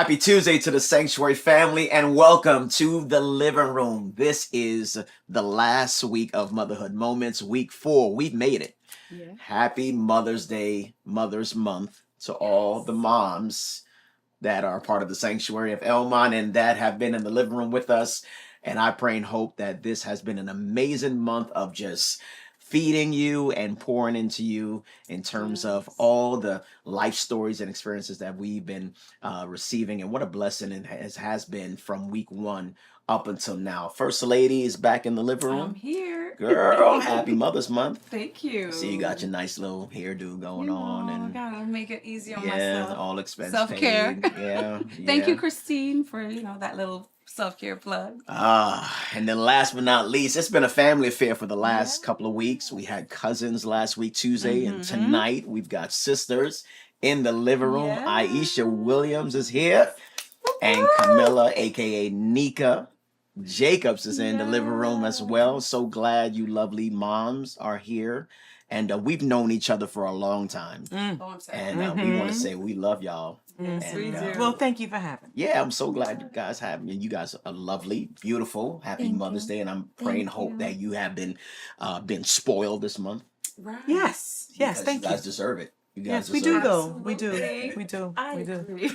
Happy Tuesday to the Sanctuary family and welcome to the living room. This is the last week of Motherhood Moments, week 4. We've made it. Yeah. Happy Mother's Day, Mother's Month to all the moms that are part of the Sanctuary of Elmont and that have been in the living room with us. And I pray and hope that this has been an amazing month of just feeding you and pouring into you in terms of all the life stories and experiences that we've been receiving. And what a blessing it has been from week 1 up until now. First Lady is back in the living room. I'm here. Girl, happy Mother's Month. Thank you. See, you got your nice little hairdo going You on, know, and gotta make it easy on yeah, myself. all expense Self-care. paid. Yeah, Thank you, yeah. Christine, for that little self-care plug. And then last but not least, it's been a family affair for the last couple of weeks. We had cousins last week, Tuesday, and tonight we've got sisters in the living room. Yeah. Aisha Williams is here, and Camilla, aka Nika Jacobs, is in the living room as well. So glad you lovely moms are here. And we've known each other for a long time. And we want to say we love y'all. Yes, And, we do. Well, thank you for having me. Yeah, I'm so glad you guys have me. You guys are lovely, beautiful. Happy Thank Mother's you. Day, and I'm praying, Thank hope you. that you have been spoiled this month. Right. Yes, Because thank you you. guys deserve it. You guys Yes, we deserve do it. though. We do. Absolutely. We do. I We do. agree.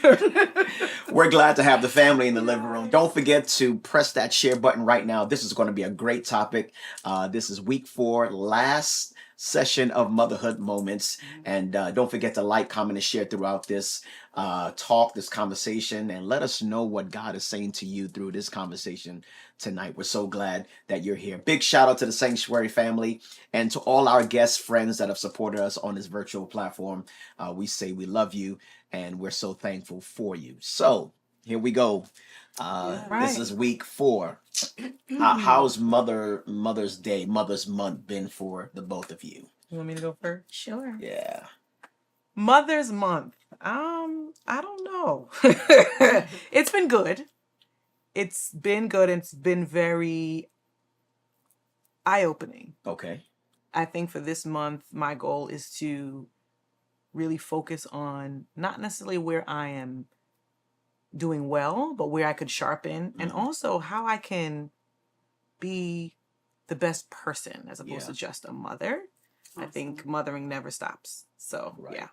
We're glad to have the family in the living room. Don't forget to press that share button right now. This is going to be a great topic. This is week 4, last session of Motherhood Moments. And don't forget to like, comment, and share throughout this talk, this conversation, and let us know what God is saying to you through this conversation tonight. We're so glad that you're here. Big shout out to the Sanctuary family and to all our guest friends that have supported us on this virtual platform. We say we love you and we're so thankful for you. So here we go. This Right. is week 4. How's Mother's Day, Mother's Month been for the both of you? You want me to go first? Sure. Yeah. Mother's Month. I don't know. It's been good. It's been good. It's been very eye-opening. Okay. I think for this month, my goal is to really focus on not necessarily where I am doing well, but where I could sharpen, and also how I can be the best person as opposed to just a mother. I think mothering never stops. So yeah,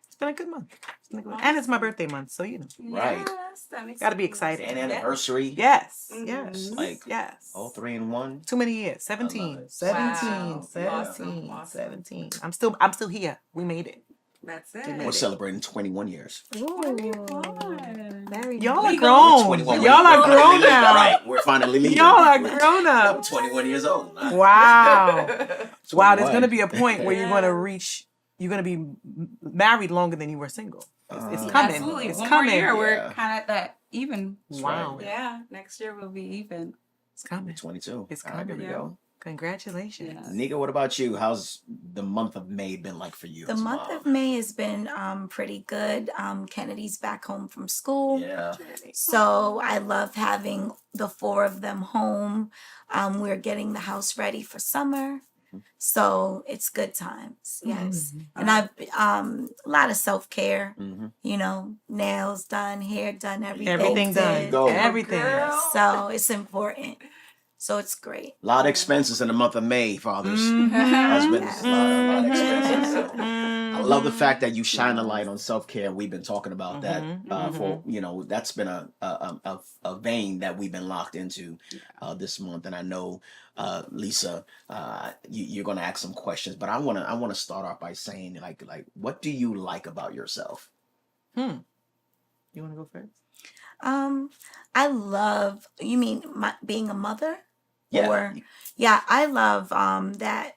it's been a good month. It's been a good month. And it's my birthday month, so you know. Right. Yes, that makes Gotta be sense. excited. An anniversary. Yes, Mhm. yes, Like yes. all 3 in 1. Too many years. I love 17. it. 17. Wow. 17. Awesome. 17. I'm still here. We made it. That's We're it. celebrating 21 years. Fun. Very Y'all are nice. grown. 21. Y'all are grown now. Right. We're finally leaving. Y'all are grown I'm up. 21 years old. Wow. Wow, there's 21. going to be a point where you're going to Yes. reach, you're going to be married longer than you were single. It's Uh, coming. Absolutely. It's One coming. more year, we're Yeah. kind of at that even. Wow. Yeah, next year we'll be even. It's coming. 22. It's All right, there coming. we go. Congratulations. Yeah. Nika, what about you? How's the month of May been like for you? The as a month mom? of May has been pretty good. Kennedy's back home from school. Yeah. So I love having the 4 of them home. We're getting the house ready for summer. So it's good times. Yes. And I've a lot of self-care, Mm-hmm. nails done, hair done, everything. Everything done. did. Go. Everything. Girl. So it's important. So it's great. A lot of expenses in the month of May, fathers. Mhm. Husbands, a lot of expenses. So. I love the Mhm. fact that you shine a light on self-care. We've been talking about that Mhm, for that's been a vein that we've been locked into this month. And I know Lisa, you're going to ask some questions, but I want to start off by saying like what do you like about yourself? You want to go first? I love, you mean being a mother? Yeah. Or, yeah, I love that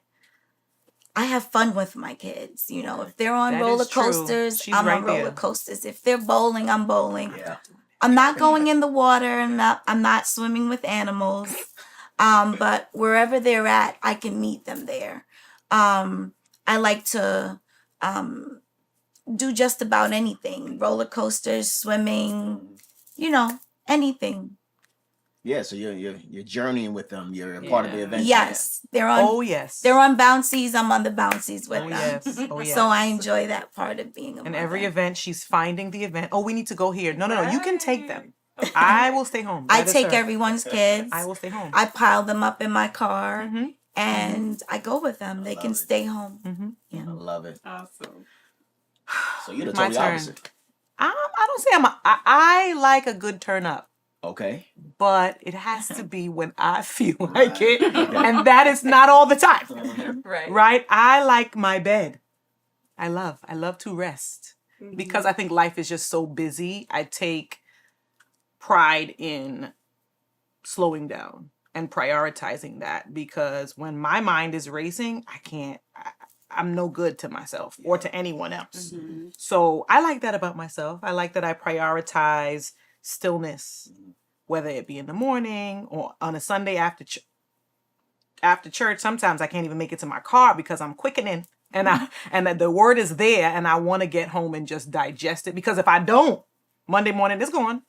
I have fun with my kids. If they're on That roller is true. coasters, She's I'm right on roller there. coasters. If they're bowling, I'm bowling. Yeah. I'm not going in the water and I'm not swimming with animals. But wherever they're at, I can meet them there. I like to do just about anything. Roller coasters, swimming, anything. Yeah, so you're journeying with them. You're a part of the Yeah. adventure. Yes, they're on Oh yes. they're on bouncies. I'm on the bouncies with Oh them. yes. Oh yes. So I enjoy that part of being a And mother. every event, she's finding the event. Oh, we need to go here. No, no, no. You can take them. Right. I will stay home. I That is take her. everyone's kids. I will stay home. I pile them up in my car Mm-hmm. and I go with them. They can love it. stay home. Mm-hmm. Yeah. I love it. Awesome. So you're the My totally turn. opposite. I don't say I like a good turn up, Okay. but it has to be when I feel like Right. it, Okay. and that is not all the time. Right. Right? I like my bed. I love to rest Mm-hmm. because I think life is just so busy. I take pride in slowing down and prioritizing that, because when my mind is racing, I'm no good to myself or to anyone else. Mhm. So I like that about myself. I like that I prioritize stillness, whether it be in the morning or on a Sunday after church. Sometimes I can't even make it to my car because I'm quickening, and the word is there, and I want to get home and just digest it, because if I don't, Monday morning it's gone.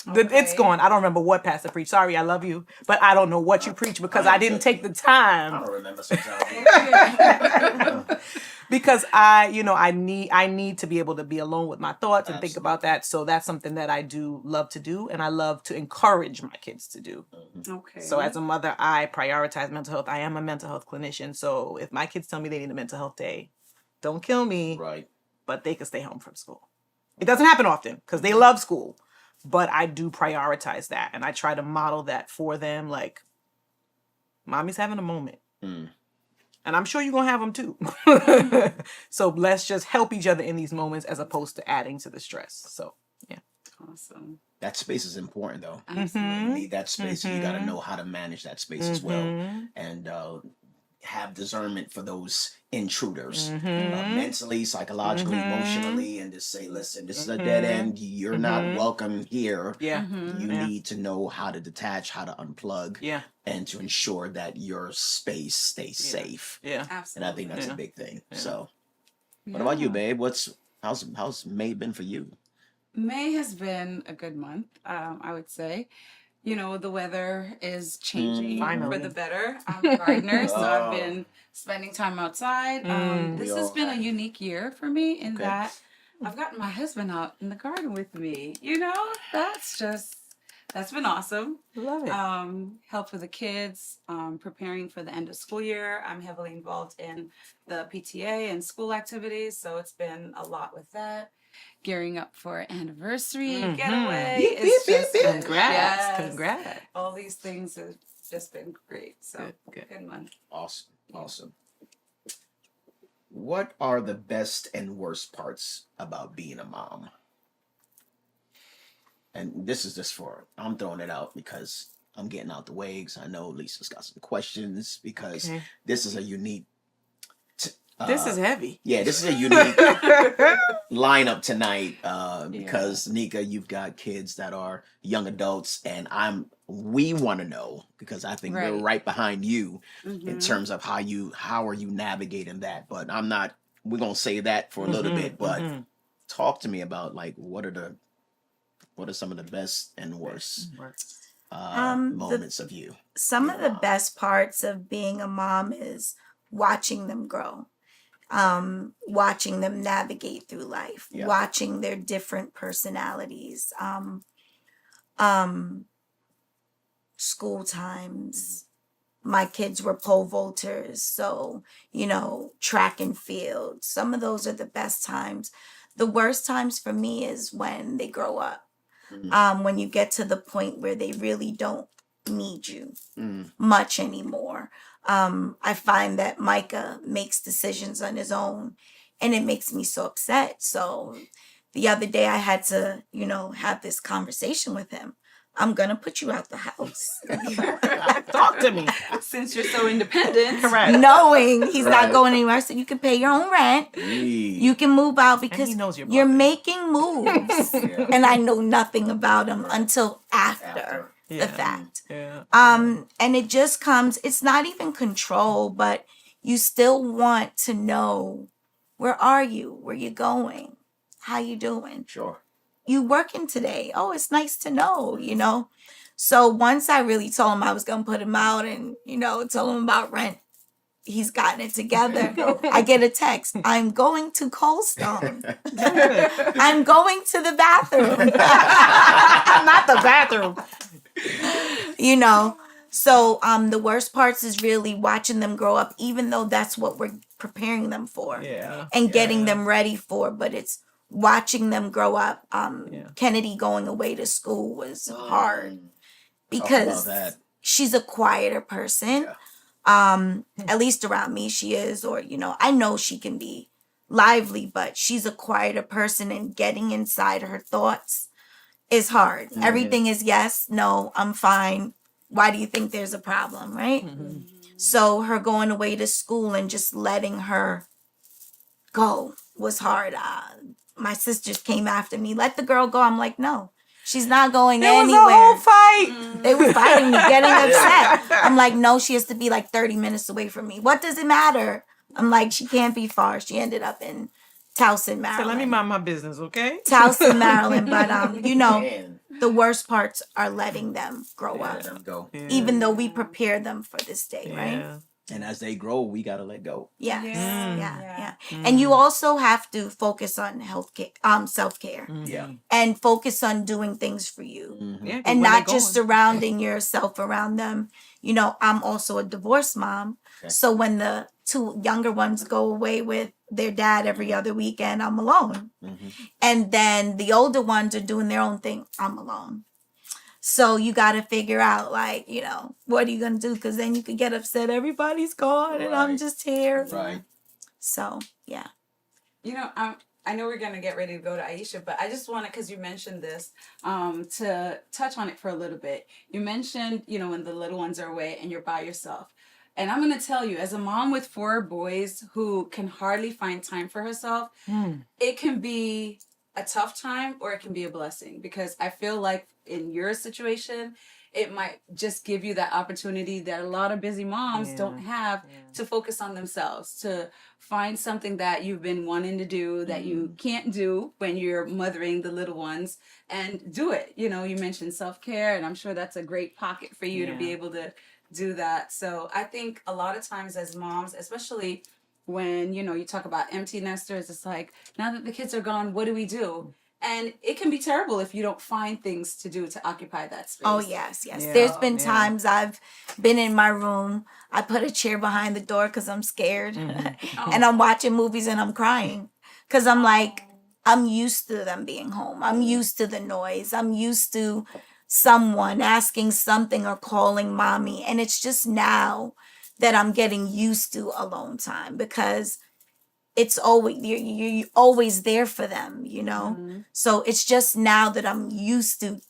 It's Okay. gone. I don't remember what pastor preached. Sorry, I love you, but I don't know what you preached because I didn't take the I time. don't remember sometimes. Because I need to be able to be alone with my thoughts and think about that. So that's something that I do love to do, and I love to encourage my kids to do. Okay. So as a mother, I prioritize mental health. I am a mental health clinician. So if my kids tell me they need a mental health day, don't kill me, Right. but they can stay home from school. It doesn't happen often because they love school, but I do prioritize that, and I try to model that for them. Like, mommy's having a moment. Mm. And I'm sure you're going to have them too. So let's just help each other in these moments as opposed to adding to the stress. So, yeah. Awesome. That space is important, though. Absolutely. You need that space, and you got to know how to manage that space as well, Mhm. and have discernment for those intruders, Mhm. mentally, psychologically, Mhm. emotionally, and just say, "Listen, this is a dead end. You're not Mhm. welcome here. Yeah. Mhm. You Yeah. need to know how to detach, how to unplug, Yeah. and to ensure that your space stays Yeah. safe." Yeah. And I Absolutely. think that's Yeah. a big thing. Yeah. So, what about you, Yeah. babe? How's May been for you? May has been a good month, I would say. You know, the weather is changing for Finally. the better. I'm a gardener, so I've Oh. been spending time outside. Mm. This We has all been a have. unique year for me in Okay. that I've gotten my husband out in the garden with me. You know, that's been awesome. Love it. Help with the kids, preparing for the end of school year. I'm heavily involved in the PTA and school activities, so it's been a lot with that. Gearing up for anniversary Mhm. getaway. Beep, It's beep, just beep, beep. been- Congrats. yes. Congrats. All these things have just been great. So Good, good. good month. Awesome. Awesome. What are the best and worst parts about being a mom? And this is just I'm throwing it out because I'm getting out the way, because I know Lisa's got some questions, because Okay. this is a unique. This is heavy. Yeah, this is a unique lineup tonight, because Nika, you've got kids that are young adults, and we want to know, because I think we're Right. right behind you in Mhm. terms of how are you navigating that. But we're gonna save that for a little bit, but Mhm. talk to me about, like, what are some of the best and worst The- moments of you? Some of being a the mom? best parts of being a mom is watching them grow, watching them navigate through life, Yeah. watching their different personalities, um, school times. My kids were pole vaulters, so, track and field. Some of those are the best times. The worst times for me is when they grow up, when you get to the point where they really don't need you Mm. much anymore. I find that Micah makes decisions on his own, and it makes me so upset. So the other day I had to, have this conversation with him. I'm going to put you out the house. Talk to me. Since you're so independent. Correct. Knowing he's Right. not going anywhere. So you can pay your own rent. You can move out because he knows you're you're bluffing. making moves. Yeah. And I know nothing about him Right. until after After. the Yeah. fact. Yeah. And it just comes, it's not even control, but you still want to know, where are you? Where you going? How you doing? Sure. You working today? Oh, it's nice to know, So once I really told him I was going to put him out and, told him about rent, he's gotten it together. I get a text. I'm going to Cold Stone. I'm going to the bathroom. Not the bathroom. So the worst parts is really watching them grow up, even though that's what we're preparing them for Yeah. and getting them ready for. But it's watching them grow up. Kennedy going away to school was hard because she's a quieter person. Yeah. At least around me she is, or I know she can be lively, but she's a quieter person, and getting inside her thoughts is hard. Everything is yes, no, I'm fine. Why do you think there's a problem, right? So her going away to school and just letting her go was hard. My sisters came after me, let the girl go. I'm like, no, she's not going There was anywhere. a whole fight. They were fighting me, getting upset. I'm like, no, she has to be like 30 minutes away from me. What does it matter? I'm like, she can't be far. She ended up in Towson, Maryland. So let me mind my business, okay? Towson, Maryland. But, the worst parts are letting them grow Let up. them go. Yeah. Even though we prepare them for this day, right? Yeah. And as they grow, we gotta let go. Yes. Yeah. Yeah. And you also have to focus on self-care, Yeah. and focus on doing things for you. Yeah, 'cause And when not they're just gone- surrounding yourself around them. I'm also a divorced mom. Okay. So when the two younger ones go away with their dad every other weekend, I'm alone. And then the older ones are doing their own thing, I'm alone. So you got to figure out, like, what are you going to do? Because then you could get upset. Everybody's gone and I'm Right. just here. Right. So, yeah. I know we're going to get ready to go to Aisha, but I just wanted, because you mentioned this, to touch on it for a little bit. You mentioned, when the little ones are away and you're by yourself. And I'm going to tell you, as a mom with 4 boys who can hardly find time for herself, it can be a tough time or it can be a blessing, because I feel like in your situation, it might just give you that opportunity that a lot of busy moms don't have to focus on themselves, to find something that you've been wanting to do that you can't do when you're mothering the little ones, and do it. You mentioned self-care, and I'm sure that's a great pocket for you to be able to do that. So I think a lot of times as moms, especially when, you talk about empty nesters, it's like, now that the kids are gone, what do we do? And it can be terrible if you don't find things to do to occupy that space. Oh, yes. Yeah, There's been times I've been in my room. I put a chair behind the door because I'm scared. And I'm watching movies and I'm crying. Because I'm like, I'm used to them being home. I'm used to the noise. I'm used to someone asking something or calling mommy. And it's just now that I'm getting used to alone time, because it's always you're always there for them, So it's just now that I'm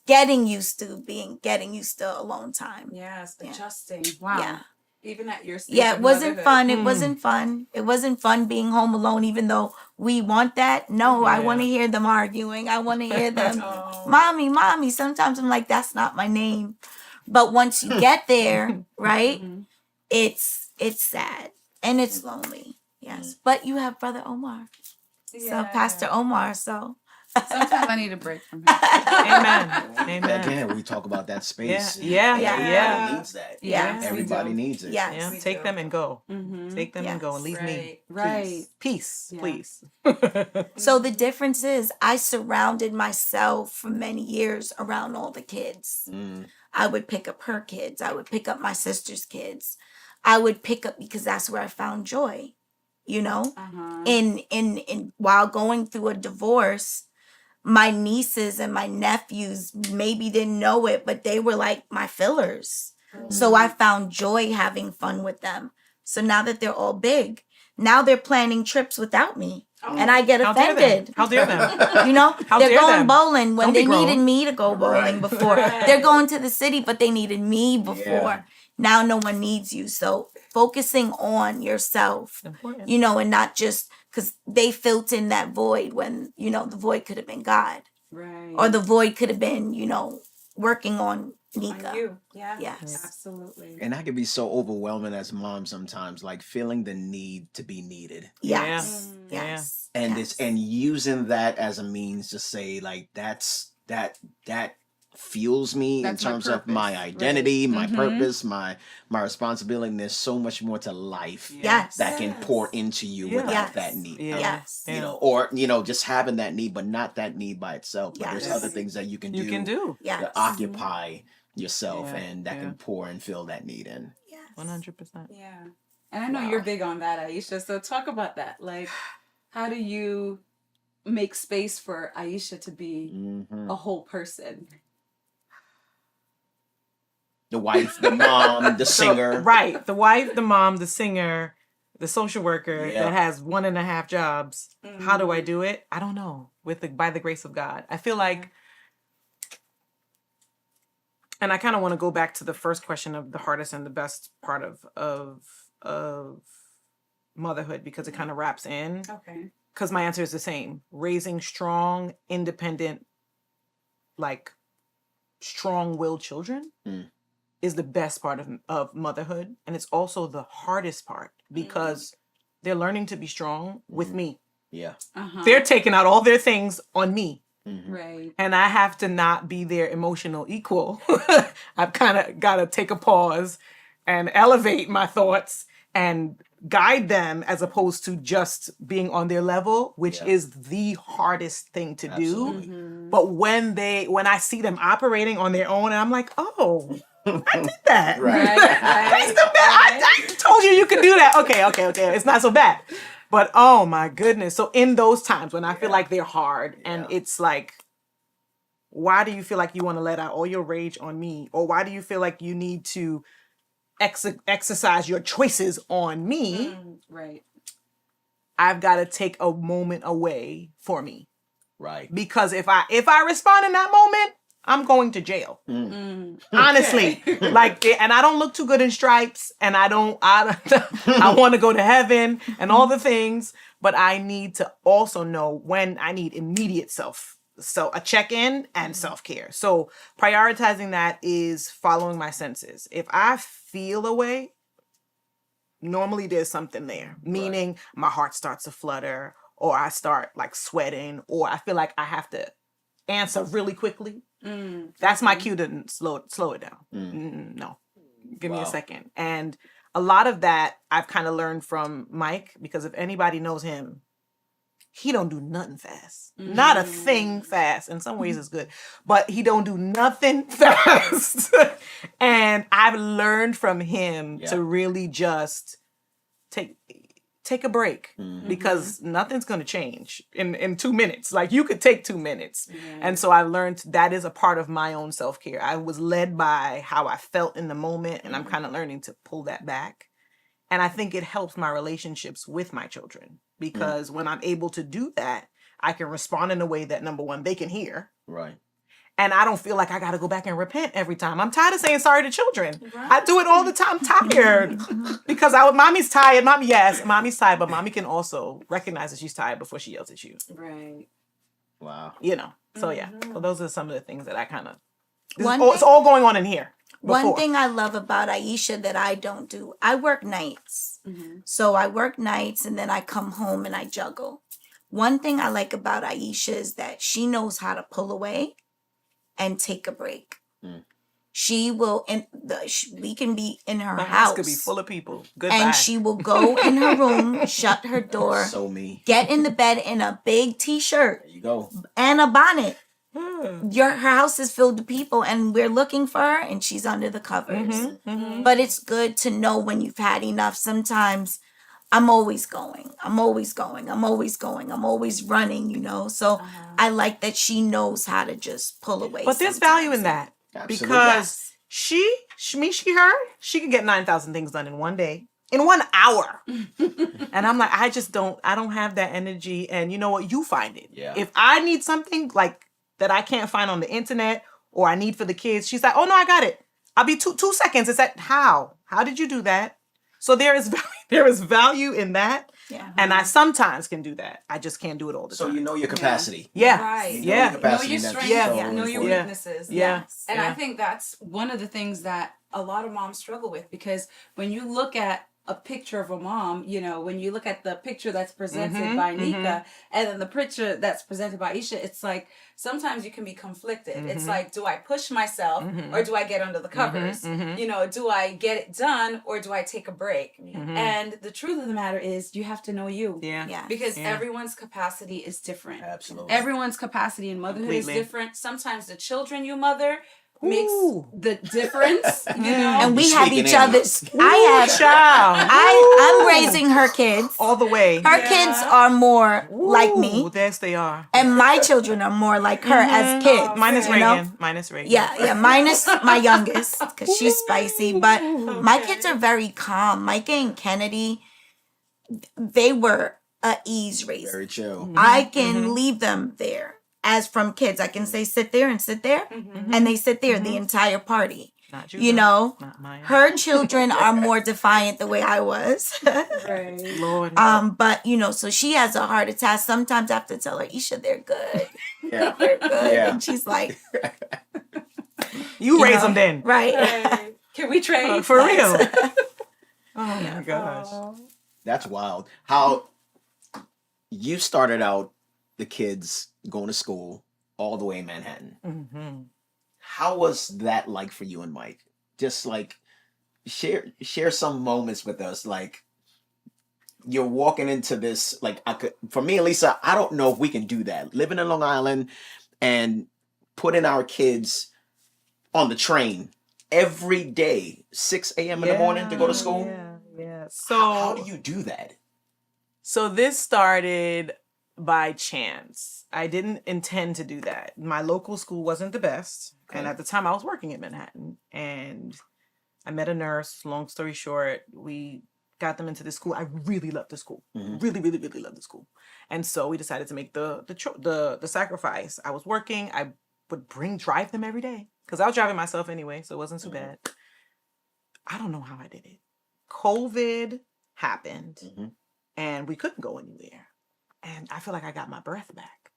getting used to alone time. Yes, adjusting. Wow. Yeah. Even at your stage Yeah, of it wasn't motherhood. fun. It wasn't fun. It wasn't fun being home alone, even though we want that. No, I want to hear them arguing. I want to hear them, mommy, mommy. Sometimes I'm like, that's not my name. But once you get there, right, it's sad and it's lonely. Yes. But you have Brother Omar. So Pastor Omar, so. Sometimes I need a break from him. Amen. Again, we talk about that space. Yeah. Everybody needs that. Yes, Everybody needs it. Yes. Yeah. We Take do. them and go. Mhm. Take them and go and leave me. Right. Peace, Yeah. please. So the difference is I surrounded myself for many years around all the kids. I would pick up her kids. I would pick up my sister's kids. I would pick up because that's where I found joy, in while going through a divorce. My nieces and my nephews maybe didn't know it, but they were like my fillers. So I found joy having fun with them. So now that they're all big, now they're planning trips without me. And I get How dare offended. them? How dare them? How They're dare going them? bowling when Don't be they needed grown. me to go bowling before. They're going to the city, but they needed me before. Now no one needs you. So focusing on yourself, Important. and not just because they filled in that void when, the void could have been God. Right. Or the void could have been, working on Nika. On you. Yeah. Yes. Absolutely. And that can be so overwhelming as moms sometimes, like feeling the need to be needed. Yes. Yeah. Yes. And yes. and using that as a means to say, like, that fuels me That's in my terms of my purpose, right? identity, my Mm-hmm. purpose, my responsibility. And there's so much more to life Yes. that can pour Yes. into you Yeah. without Yes. that need. Yeah. Yes. You Yeah. know, or just having that need, but not that need by itself. But there's Yes. other things that you can You can do. Yes. to occupy yourself, Yeah, and that yeah. can pour and fill that need in. Yes. 100%. Yeah. And I know Wow. you're big on that, Aisha. So talk about that. Like, how do you make space for Aisha to be Mm-hmm. a whole person? The wife, the mom, the So, singer. right. The wife, the mom, the singer, the social worker Yeah. that has 1.5 jobs. How do I do it? I don't know. By the grace of God. I feel like, and I kind of want to go back to the first question of the hardest and the best part of motherhood, because it kind of wraps in. Okay. Because my answer is the same. Raising strong, independent, like strong-willed children is the best part of motherhood. And it's also the hardest part, because they're learning to be strong with me. Yeah. Uh-huh. They're taking out all their things on me. Right. And I have to not be their emotional equal. I've kind of got to take a pause and elevate my thoughts and guide them, as opposed to just being on their level, which Yeah. is the hardest thing to Absolutely. do. But when I see them operating on their own, and I'm like, oh, I did that. Right. That's the best. I told you could do that. Okay. It's not so bad. But oh my goodness. So in those times when I feel like they're hard, and it's like, why do you feel like you want to let out all your rage on me? Or why do you feel like you need to exercise your choices on me? Right. I've got to take a moment away for me. Right. Because if I respond in that moment, I'm going to jail. Honestly. And I don't look too good in stripes, and I want to go to heaven and all the things, but I need to also know when I need immediate a check-in and self-care. So prioritizing that is following my senses. If I feel a way, normally there's something there, meaning my heart starts to flutter, or I start like sweating, or I feel like I have to answer really quickly. That's my cue to slow it down. No, give me a second. And a lot of that I've kind of learned from Mike, because if anybody knows him, he don't do nothing fast. Not a thing fast. In some ways it's good, but he don't do nothing fast. And I've learned from him to really just take a break, because nothing's going to change in 2 minutes. Like, you could take 2 minutes. And so I've learned that is a part of my own self-care. I was led by how I felt in the moment, and I'm kind of learning to pull that back. And I think it helps my relationships with my children, because when I'm able to do that, I can respond in a way that, number one, they can hear. Right. And I don't feel like I got to go back and repent every time. I'm tired of saying sorry to children. Right. I do it all the time. I'm tired because mommy's tired. Mommy's tired, but mommy can also recognize that she's tired before she yells at you. Right. Wow. So yeah. So those are some of the things that I kind of, It's all going on in here. Before. One thing I love about Aisha that I don't do, I work nights. So I work nights, and then I come home and I juggle. One thing I like about Aisha is that she knows how to pull away and take a break. She will, we can be in her My house. could be full of people. Goodbye. And she will go in her room, shut her door, So me. get in the bed in a big t-shirt There you go. and a bonnet. Her house is filled with people, and we're looking for her, and she's under the covers. But it's good to know when you've had enough. Sometimes I'm always going. I'm always running, So I like that she knows how to just pull away. But there's value in that. Absolutely. Because she can get 9,000 things done in one day, in 1 hour. And I'm like, I don't have that energy. And you know what? You find it. Yeah. If I need something like that I can't find on the internet, or I need for the kids, she's like, oh no, I got it. I'll be 2 seconds. It's like, how did you do that? So there is value in that. Yeah. And I sometimes can do that. I just can't do it all the So time. you know your capacity. Yeah. Right. You know Yeah. your capacity, Know your and that's strengths, so know your important. weaknesses. Yes. And Yeah. I think that's one of the things that a lot of moms struggle with, because when you look at a picture of a mom, when you look at the picture that's presented by Nika and then the picture that's presented by Isha, it's like sometimes you can be conflicted. It's like, do I push myself or do I get under the covers? Do I get it done or do I take a break? And the truth of the matter is you have to know you. Yeah. Because everyone's capacity is different. Absolutely. Everyone's capacity in motherhood is Completely. different. Sometimes the children you mother makes Ooh. the difference, And we You're have speaking each English. other's. I have. Child. I'm raising her kids. All the way. Her kids are more like me, Ooh, yes, they are. and my children are more like her as kids. Minus you know? Reagan. Minus Reagan. Yeah, minus my youngest because she's spicy. But my kids are very calm. Micah and Kennedy, they were a ease raiser. Very chill. I can leave them there. As from kids, I can say sit there and sit there, and they sit there the entire party. Not Not Maya. Her children are more defiant the way I was. Right. Lord. But so she has a heart attack. Sometimes I have to tell her, Isha, they're good. Yeah. They're good. Yeah. And she's like, you raise know, them then. right. Right. Can we trade? For real. Oh my gosh. That's wild. How you started out the kids going to school all the way in Manhattan. Mm-hmm. How was that like for you and Mike? Just like share some moments with us. Like you're walking into this, like for me and Lisa, I don't know if we can do that. Living in Long Island and putting our kids on the train every day, 6 a.m. in the morning to go to school. Yeah. How do you do that? So this started by chance. I didn't intend to do that. My local school wasn't the best. Okay. And at the time I was working in Manhattan and I met a nurse. Long story short, we got them into the school. I really loved the school. Really, really, really loved the school. And so we decided to make the sacrifice. I was working. I would drive them every day because I was driving myself anyway. So it wasn't too bad. I don't know how I did it. COVID happened and we couldn't go anywhere. And I feel like I got my breath back.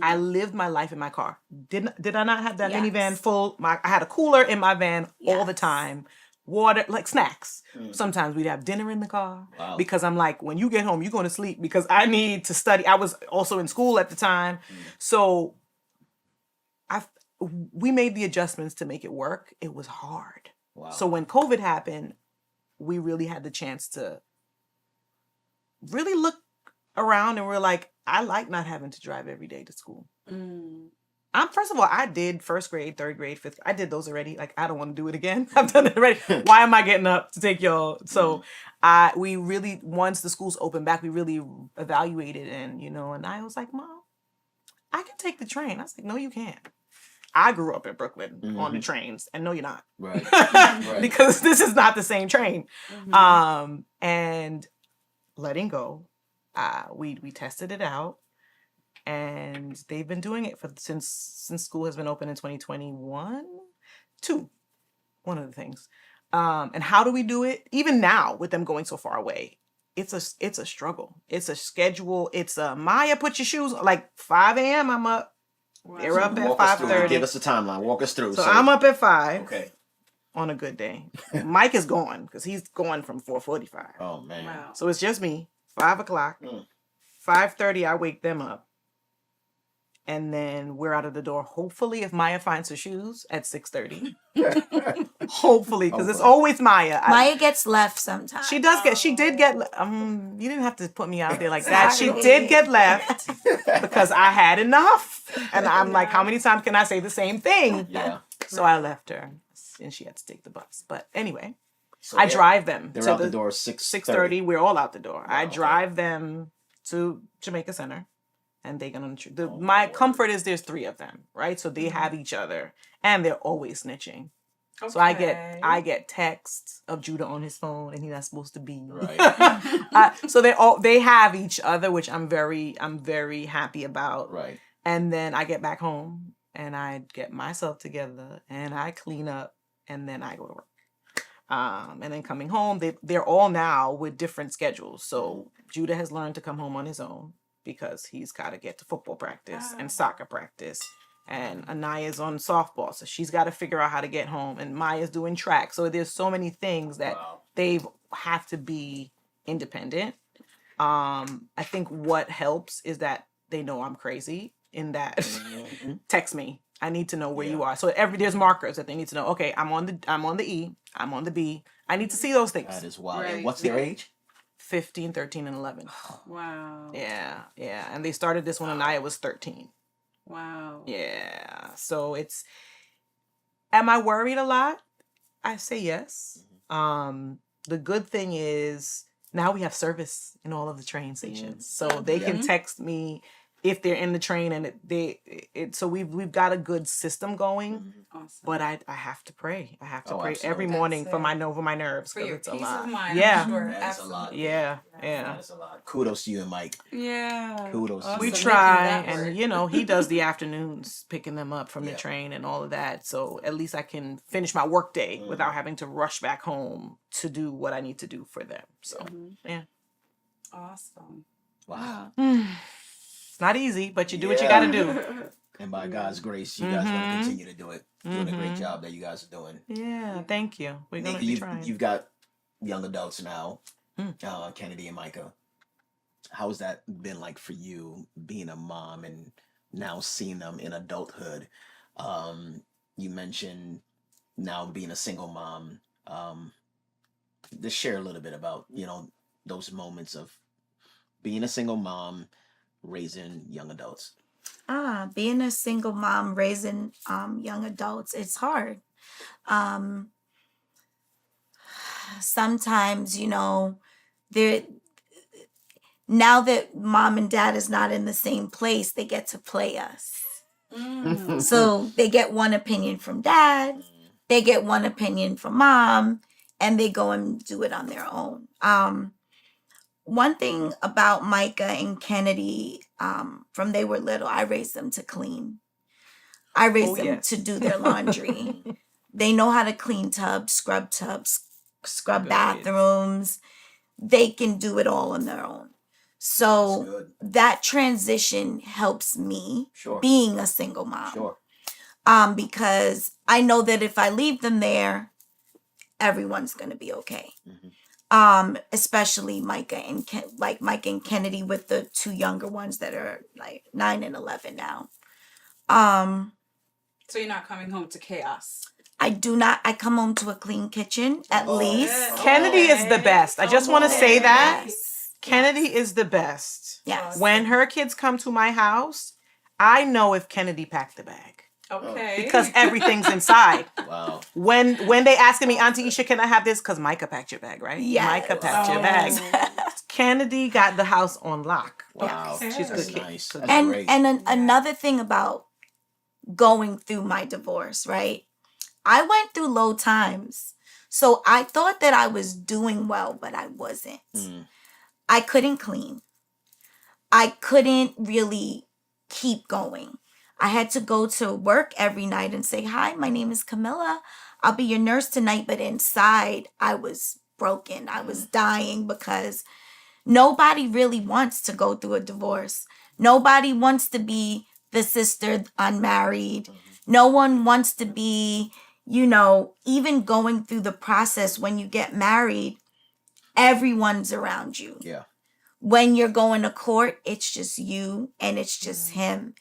I lived my life in my car. Did I not have that minivan full? I had a cooler in my van all the time. Water, like snacks. Sometimes we'd have dinner in the car because I'm like, when you get home, you're going to sleep because I need to study. I was also in school at the time. So we made the adjustments to make it work. It was hard. Wow. So when COVID happened, we really had the chance to really look around and we're like, I like not having to drive every day to school. First of all, I did first grade, third grade, fifth grade. I did those already. Like, I don't want to do it again. I've done it already. Why am I getting up to take y'all? So we really, once the schools opened back, we really evaluated and I was like, Mom, I can take the train. I was like, no, you can't. I grew up in Brooklyn on the trains and no, you're not. Right. Because this is not the same train. And letting go. We tested it out and they've been doing it since school has been open in 2021. One of the things. And how do we do it? Even now with them going so far away, it's a struggle. It's a schedule. It's Maya, put your shoes on. Like 5 a.m. I'm up. They're up at 5:30. Give us a timeline. Walk us through. So I'm up at 5. Okay. On a good day. Mike is gone because he's going from 4:45. Oh man. Wow. So it's just me. 5 o'clock. 5:30, I wake them up. And then we're out of the door. Hopefully, if Maya finds her shoes at 6:30. Hopefully, because it's always Maya. Maya gets left sometimes. She did get, you didn't have to put me out there like that. She Sorry. did get left because I had enough. And I'm like, how many times can I say the same thing? Yeah. So I left her and she had to take the bus. But anyway, So I drive them. They're to out the door 6:30. 6:30. We're all out the door. I okay. drive them to Jamaica Center. And they get on my comfort is there's 3 of them, right? So they have each other and they're always snitching. Okay. So I get texts of Judah on his phone and he's not supposed to be. Right. So they have each other, which I'm very happy about. Right. And then I get back home and I get myself together and I clean up and then I go to work. And then coming home, they're all now with different schedules. So Judah has learned to come home on his own because he's got to get to football practice and soccer practice. And Anaya's on softball, so she's got to figure out how to get home. And Maya's doing track. So there's so many things that they've have to be independent. I think what helps is that they know I'm crazy in that text me. I need to know where you are. So there's markers that they need to know. Okay, I'm on the E, I'm on the B. I need to see those things. That is wild. Right. And what's their age? 15, 13, and 11. Wow. Yeah. And they started this when Anaya was 13. Wow. Yeah. So am I worried a lot? I say yes. The good thing is now we have service in all of the train stations, so they can text me if they're in the train, and so we've got a good system going. Awesome. But I have to pray. I have to pray absolutely. every morning That's for it. over my nerves, For 'cause your it's a peace lot. of mind. Yeah. I'm sure. That is a Absolutely. lot. Yeah. That is a lot. Kudos to you and Mike. Yeah. Kudos to Awesome. We you. Making try, that work. and he does the afternoons, picking them up from the Yeah. train and all of that. So at least I can finish my work day without having to rush back home to do what I need to do for them. So yeah, Awesome. Wow. it's not easy, but you do what you got to do. And by God's grace, you guys going to continue to do it. Doing a great job that you guys are doing. Yeah, thank you. We're gonna be trying. You've got young adults now, Kennedy and Micah. How's that been like for you, being a mom and now seeing them in adulthood? You mentioned now being a single mom. Just share a little bit about, those moments of being a single mom, raising young adults. Being a single mom raising young adults, it's hard. Sometimes, there now that mom and dad is not in the same place, they get to play us. So they get one opinion from dad, they get one opinion from mom, and they go and do it on their own. One thing about Micah and Kennedy, from they were little, I raised them to clean. I raised them yes. to do their laundry. They know how to clean tubs, scrub Good. bathrooms. They can do it all on their own. That's So good. that transition helps me Sure. being a single mom. Sure. Because I know that if I leave them there, everyone's going to be okay. Especially Micah and Mike and Kennedy with the two younger ones that are like 9 and 11 now. So you're not coming home to chaos. I do not. I come home to a clean kitchen at least. Yes. Kennedy is the best. I just want to say that Yes. Kennedy is the best. Yes. When her kids come to my house, I know if Kennedy packed the bag Okay. because everything's inside. Wow. When they asking me, Auntie Isha, can I have this? Because Micah packed your bag, right? Yes. Micah packed your bag. Kennedy got the house on lock. Wow. Okay. She's a That's good kid. nice. Good That's And great. another thing about going through my divorce, right? I went through low times. So I thought that I was doing well, but I wasn't. I couldn't clean. I couldn't really keep going. I had to go to work every night and say, "Hi, my name is Camilla. I'll be your nurse tonight." But inside, I was broken. I was dying because nobody really wants to go through a divorce. Nobody wants to be the sister unmarried. No one wants to be, even going through the process when you get married, everyone's around you. Yeah. When you're going to court, it's just you and it's just him.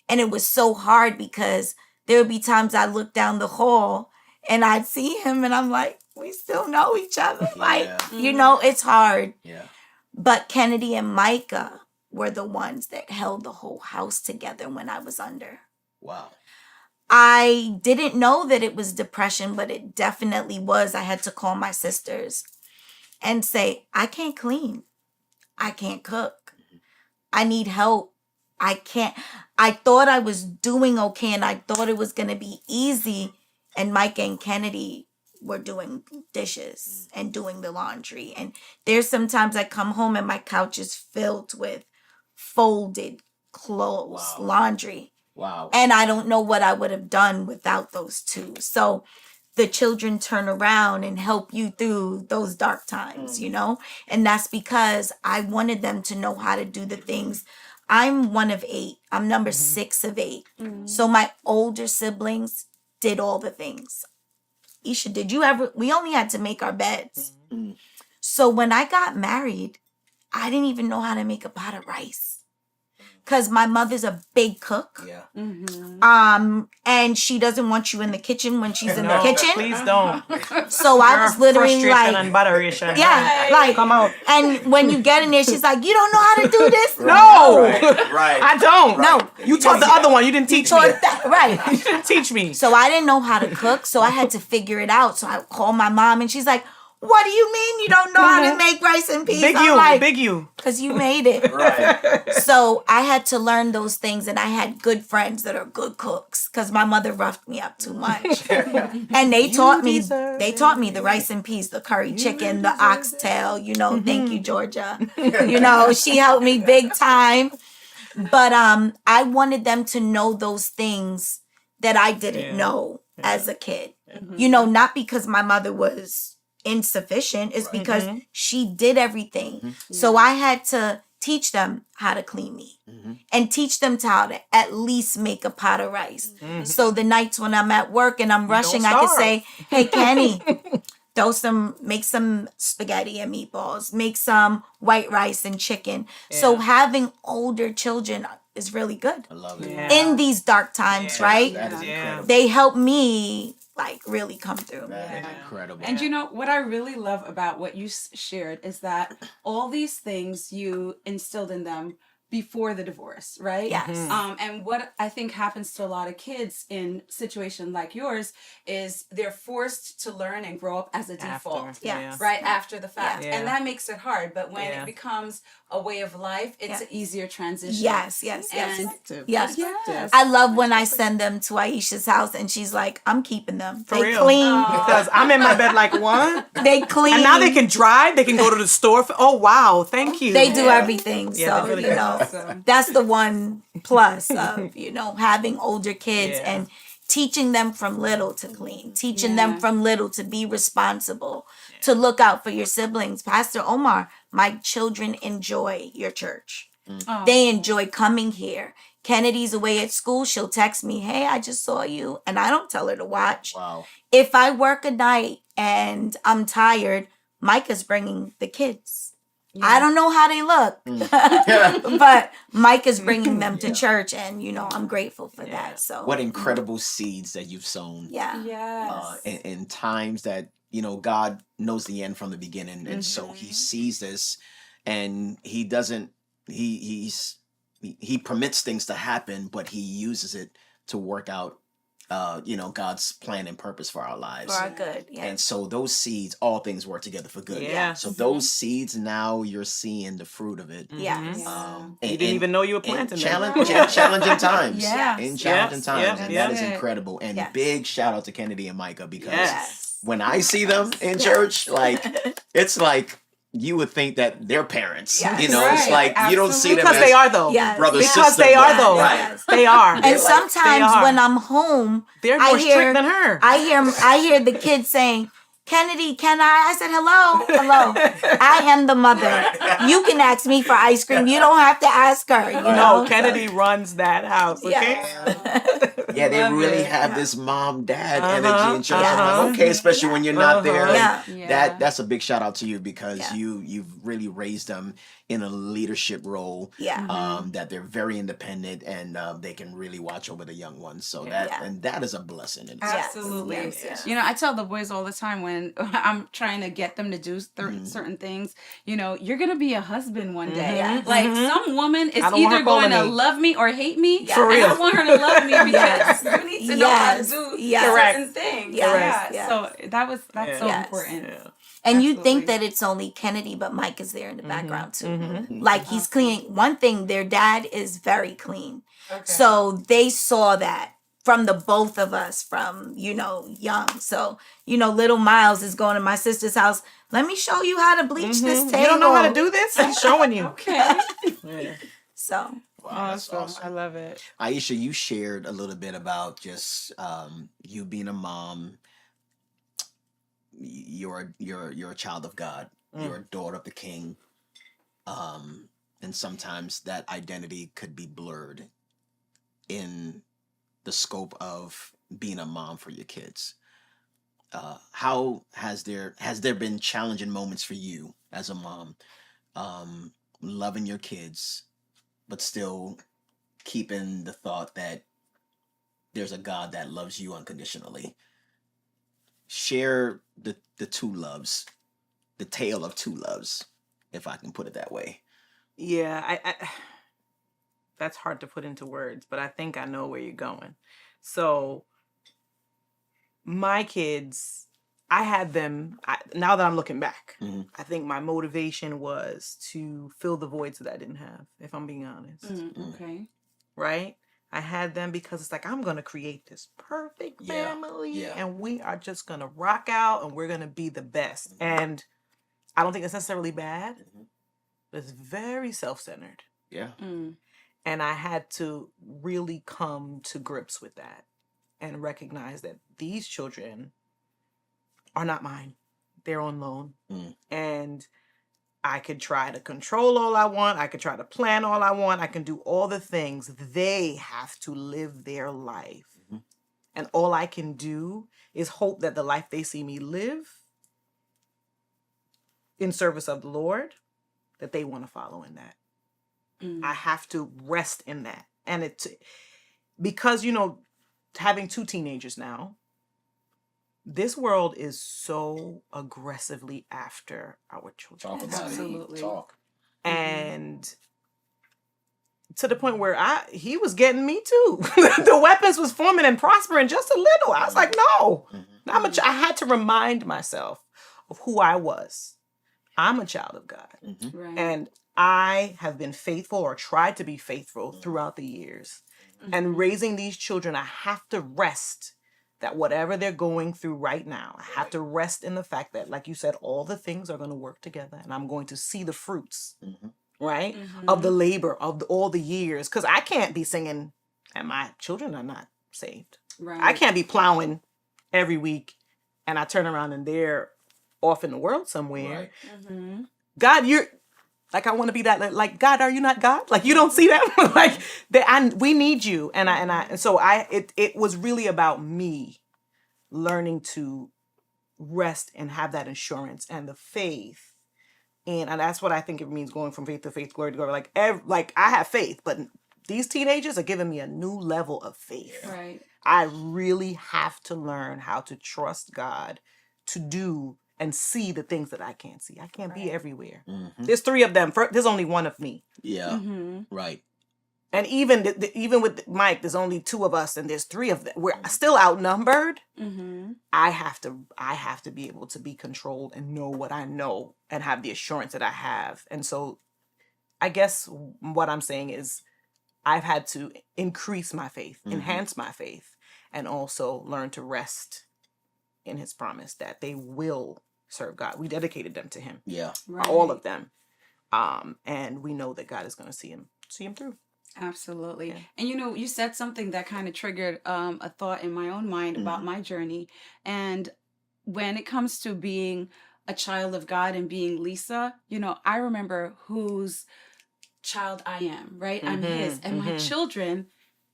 And it was so hard because there would be times I look down the hall and I'd see him and I'm like, we still know each other. Yeah. It's hard. Yeah. But Kennedy and Micah were the ones that held the whole house together when I was under. Wow. I didn't know that it was depression, but it definitely was. I had to call my sisters and say, I can't clean. I can't cook. I need help. I thought I was doing okay and I thought it was going to be easy. And Micah and Kennedy were doing dishes and doing the laundry. And there's sometimes I come home and my couch is filled with folded clothes, Wow. laundry. Wow. And I don't know what I would have done without those two. So the children turn around and help you through those dark times, And that's because I wanted them to know how to do the things. I'm one of 8. I'm number 6 of 8. So my older siblings did all the things. Isha, did you ever? We only had to make our beds. So when I got married, I didn't even know how to make a pot of rice. Because my mother's a big cook. Yeah. And she doesn't want you in the kitchen when she's in the No, kitchen. please don't. So I was literally Frustration like, and botheration. yeah, like, Come out. and when you get in there, she's like, you don't know how to do this? No, Right. I don't. No. You taught the other one. You didn't teach me. So right. You didn't teach me. So I didn't know how to cook, so I had to figure it out. So I called my mom, and she's like, what do you mean you don't know how to make rice and peas? Big I'm you, like, big you. because you made it. Right. So I had to learn those things, and I had good friends that are good cooks because my mother roughed me up too much. And they taught me the rice and peas, the curry chicken, the oxtail, thank you, Georgia. She helped me big time. But I wanted them to know those things that I didn't know as a kid. Not because my mother was insufficient, it's because she did everything. So I had to teach them how to clean meat and teach them how to at least make a pot of rice. So the nights when I'm at work and I'm rushing, I could say, hey, Kenny, make some spaghetti and meatballs, make some white rice and chicken. So having older children is really good. I love it. Yeah. In these dark times, right? That is incredible. They help me really come through. That is incredible. And what I really love about what you shared is that all these things you instilled in them before the divorce, right? Yes. And what I think happens to a lot of kids in situation like yours is they're forced to learn and grow up as a default. Yes. Right after the fact. Yeah. And that makes it hard. But when it becomes a way of life, it's an easier transition. Yes. And Yes. yes. I love when I send them to Aisha's house and she's like, I'm keeping them. For They real. clean. Because I'm in my bed like, what? They clean. And now they can drive. They can go to the store. Oh, wow. Thank you. They do everything. Yeah, So, they really do. that's the one plus of, having older kids and teaching them from little to clean, teaching them from little to be responsible, to look out for your siblings. Pastor Omar, my children enjoy your church. They enjoy coming here. Kennedy's away at school. She'll text me, hey, I just saw you. And I don't tell her to watch. Wow. If I work a night and I'm tired, Micah's bringing the kids. I don't know how they look, but Mike is bringing them to church, and I'm grateful for that. So What incredible seeds that you've sown. Yes. In times that God knows the end from the beginning, and so He sees this, and He doesn't. He permits things to happen, but He uses it to work out. God's plan and purpose for our lives. for our good. Yeah. And so those seeds, all things work together for good. Yeah. So those seeds, now you're seeing the fruit of it. Yes. You didn't even know you were planting them. Challenging times. Yes. In challenging Yes. times. Yes. And Yes. that is incredible. And Yes. big shout out to Kennedy and Micah, because Yes. when I see them in church, it's like you would think that they're parents. Yes. It's Right. like you don't see them Because as they are, though. Yes. brother, Because sister. they are, but- though. Right. They are. And They sometimes are. when I'm home, They're I more hear- strict than her. I hear the kids saying, Kennedy, can I said, hello. I am the mother. You can ask me for ice cream. You don't have to ask her, No, So- Kennedy runs that house, okay? Yeah, they Love really it. have this mom dad Uh-huh. energy in church. I'm like, okay, especially when you're not there. Yeah. Yeah. That's a big shout out to you, because Yeah. you've really raised them in a leadership role. Yeah. That they're very independent, and they can really watch over the young ones. So Yeah. that is a blessing. in itself. Absolutely. Yes. I tell the boys all the time when I'm trying to get them to do certain things, you're going to be a husband one day. Yes. Like some woman is I don't want either her calling going to me. love me or hate me. For And real. I want her to love me because Yes. you need to know how to Yes. do Yes. certain things. Yes. Yeah. Yes. So that's so Yes. important. Yeah. And you think Absolutely. that it's only Kennedy, but Mike is there in the background too. Like he's cleaning. One thing, their dad is very clean. Okay. So they saw that from the both of us from, young. So, little Miles is going to my sister's house. Let me show you how to bleach this table. You don't know how to do this? He's showing you. Okay. Yeah. So, Wow, that's awesome. I love it. Aisha, you shared a little bit about just you being a mom. You're a child of God. You're a daughter of the King. And sometimes that identity could be blurred in the scope of being a mom for your kids. how has there been challenging moments for you as a mom, loving your kids, but still keeping the thought that there's a God that loves you unconditionally? Share the two loves, the tale of two loves, if I can put it that way. Yeah, I that's hard to put into words, but I think I know where you're going. So my kids, I had them, now that I'm looking back, Mhm. I think my motivation was to fill the voids that I didn't have, if I'm being honest. Okay. Right? I had them because it's like, I'm going to create this perfect Yeah, family yeah. and we are just going to rock out and we're going to be the best. And I don't think it's necessarily bad, but it's very self-centered. Yeah. And I had to really come to grips with that and recognize that these children are not mine. They're on loan. And I could try to control all I want. I could try to plan all I want. I can do all the things. They have to live their life. And all I can do is hope that the life they see me live in service of the Lord, that they want to follow in that. I have to rest in that. And it's because, having two teenagers now, this world is so aggressively after our children. Talk about Absolutely. it. Talk. And to the point where he was getting me too. The weapons was forming and prospering just a little. I was like, no. I had to remind myself of who I was. I'm a child of God. Right. And I have been faithful or tried to be faithful throughout the years. And raising these children, I have to rest that whatever they're going through right now, I have to rest in the fact that, like you said, all the things are going to work together and I'm going to see the fruits, right, of the labor of all the years. Because I can't be singing and my children are not saved. Right. I can't be plowing every week and I turn around and they're off in the world somewhere. Right. God, you're like, I want to be that, like, God, are you not God? Like, you don't see that? Like, we need you. And so it was really about me learning to rest and have that assurance and the faith. And that's what I think it means, going from faith to faith, glory to glory. Like I have faith, but these teenagers are giving me a new level of faith. Right. I really have to learn how to trust God to do and see the things that I can't see. I can't be everywhere. There's three of them. There's only one of me. Yeah. Right. And even with Mike, there's only two of us, and there's three of them. We're still outnumbered. I have to be able to be controlled and know what I know and have the assurance that I have. And so, I guess what I'm saying is, I've had to increase my faith, enhance my faith, and also learn to rest in His promise that they will serve God. We dedicated them to Him. Yeah. Right. All of them. And we know that God is going to see him through. Absolutely. Yeah. And you said something that kind of triggered a thought in my own mind about my journey. And when it comes to being a child of God and being Lisa, I remember whose child I am, right? I'm His. And my children,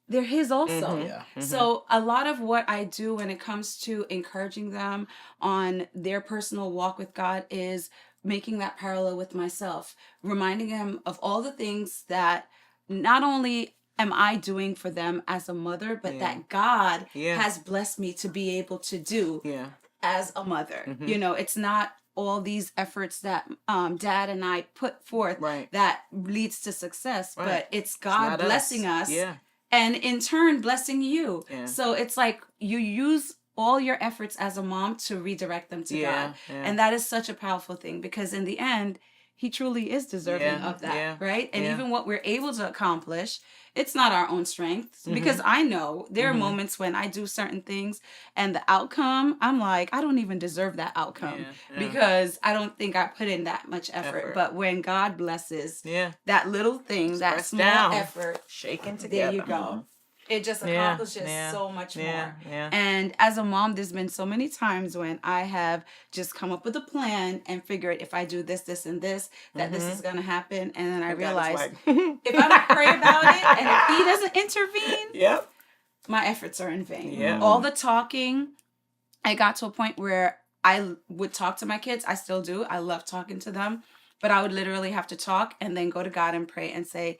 they're His also. Yeah. So a lot of what I do when it comes to encouraging them on their personal walk with God is making that parallel with myself, reminding them of all the things that not only am I doing for them as a mother, but that God has blessed me to be able to do as a mother. It's not all these efforts that Dad and I put forth that leads to success, but it's God blessing us. And in turn, blessing you. Yeah. So it's like you use all your efforts as a mom to redirect them to God. And that is such a powerful thing, because in the end, He truly is deserving of that, right? And even what we're able to accomplish, it's not our own strength. Because I know there are moments when I do certain things and the outcome, I'm like, I don't even deserve that outcome because I don't think I put in that much effort. But when God blesses that little thing, that small effort, shaken together, there you go. It just accomplishes so much more. And as a mom, there's been so many times when I have just come up with a plan and figured, if I do this, this, and this, that this is going to happen. And then I realized if I don't pray about it and if He doesn't intervene, my efforts are in vain. All the talking, I got to a point where I would talk to my kids. I still do. I love talking to them. But I would literally have to talk and then go to God and pray and say,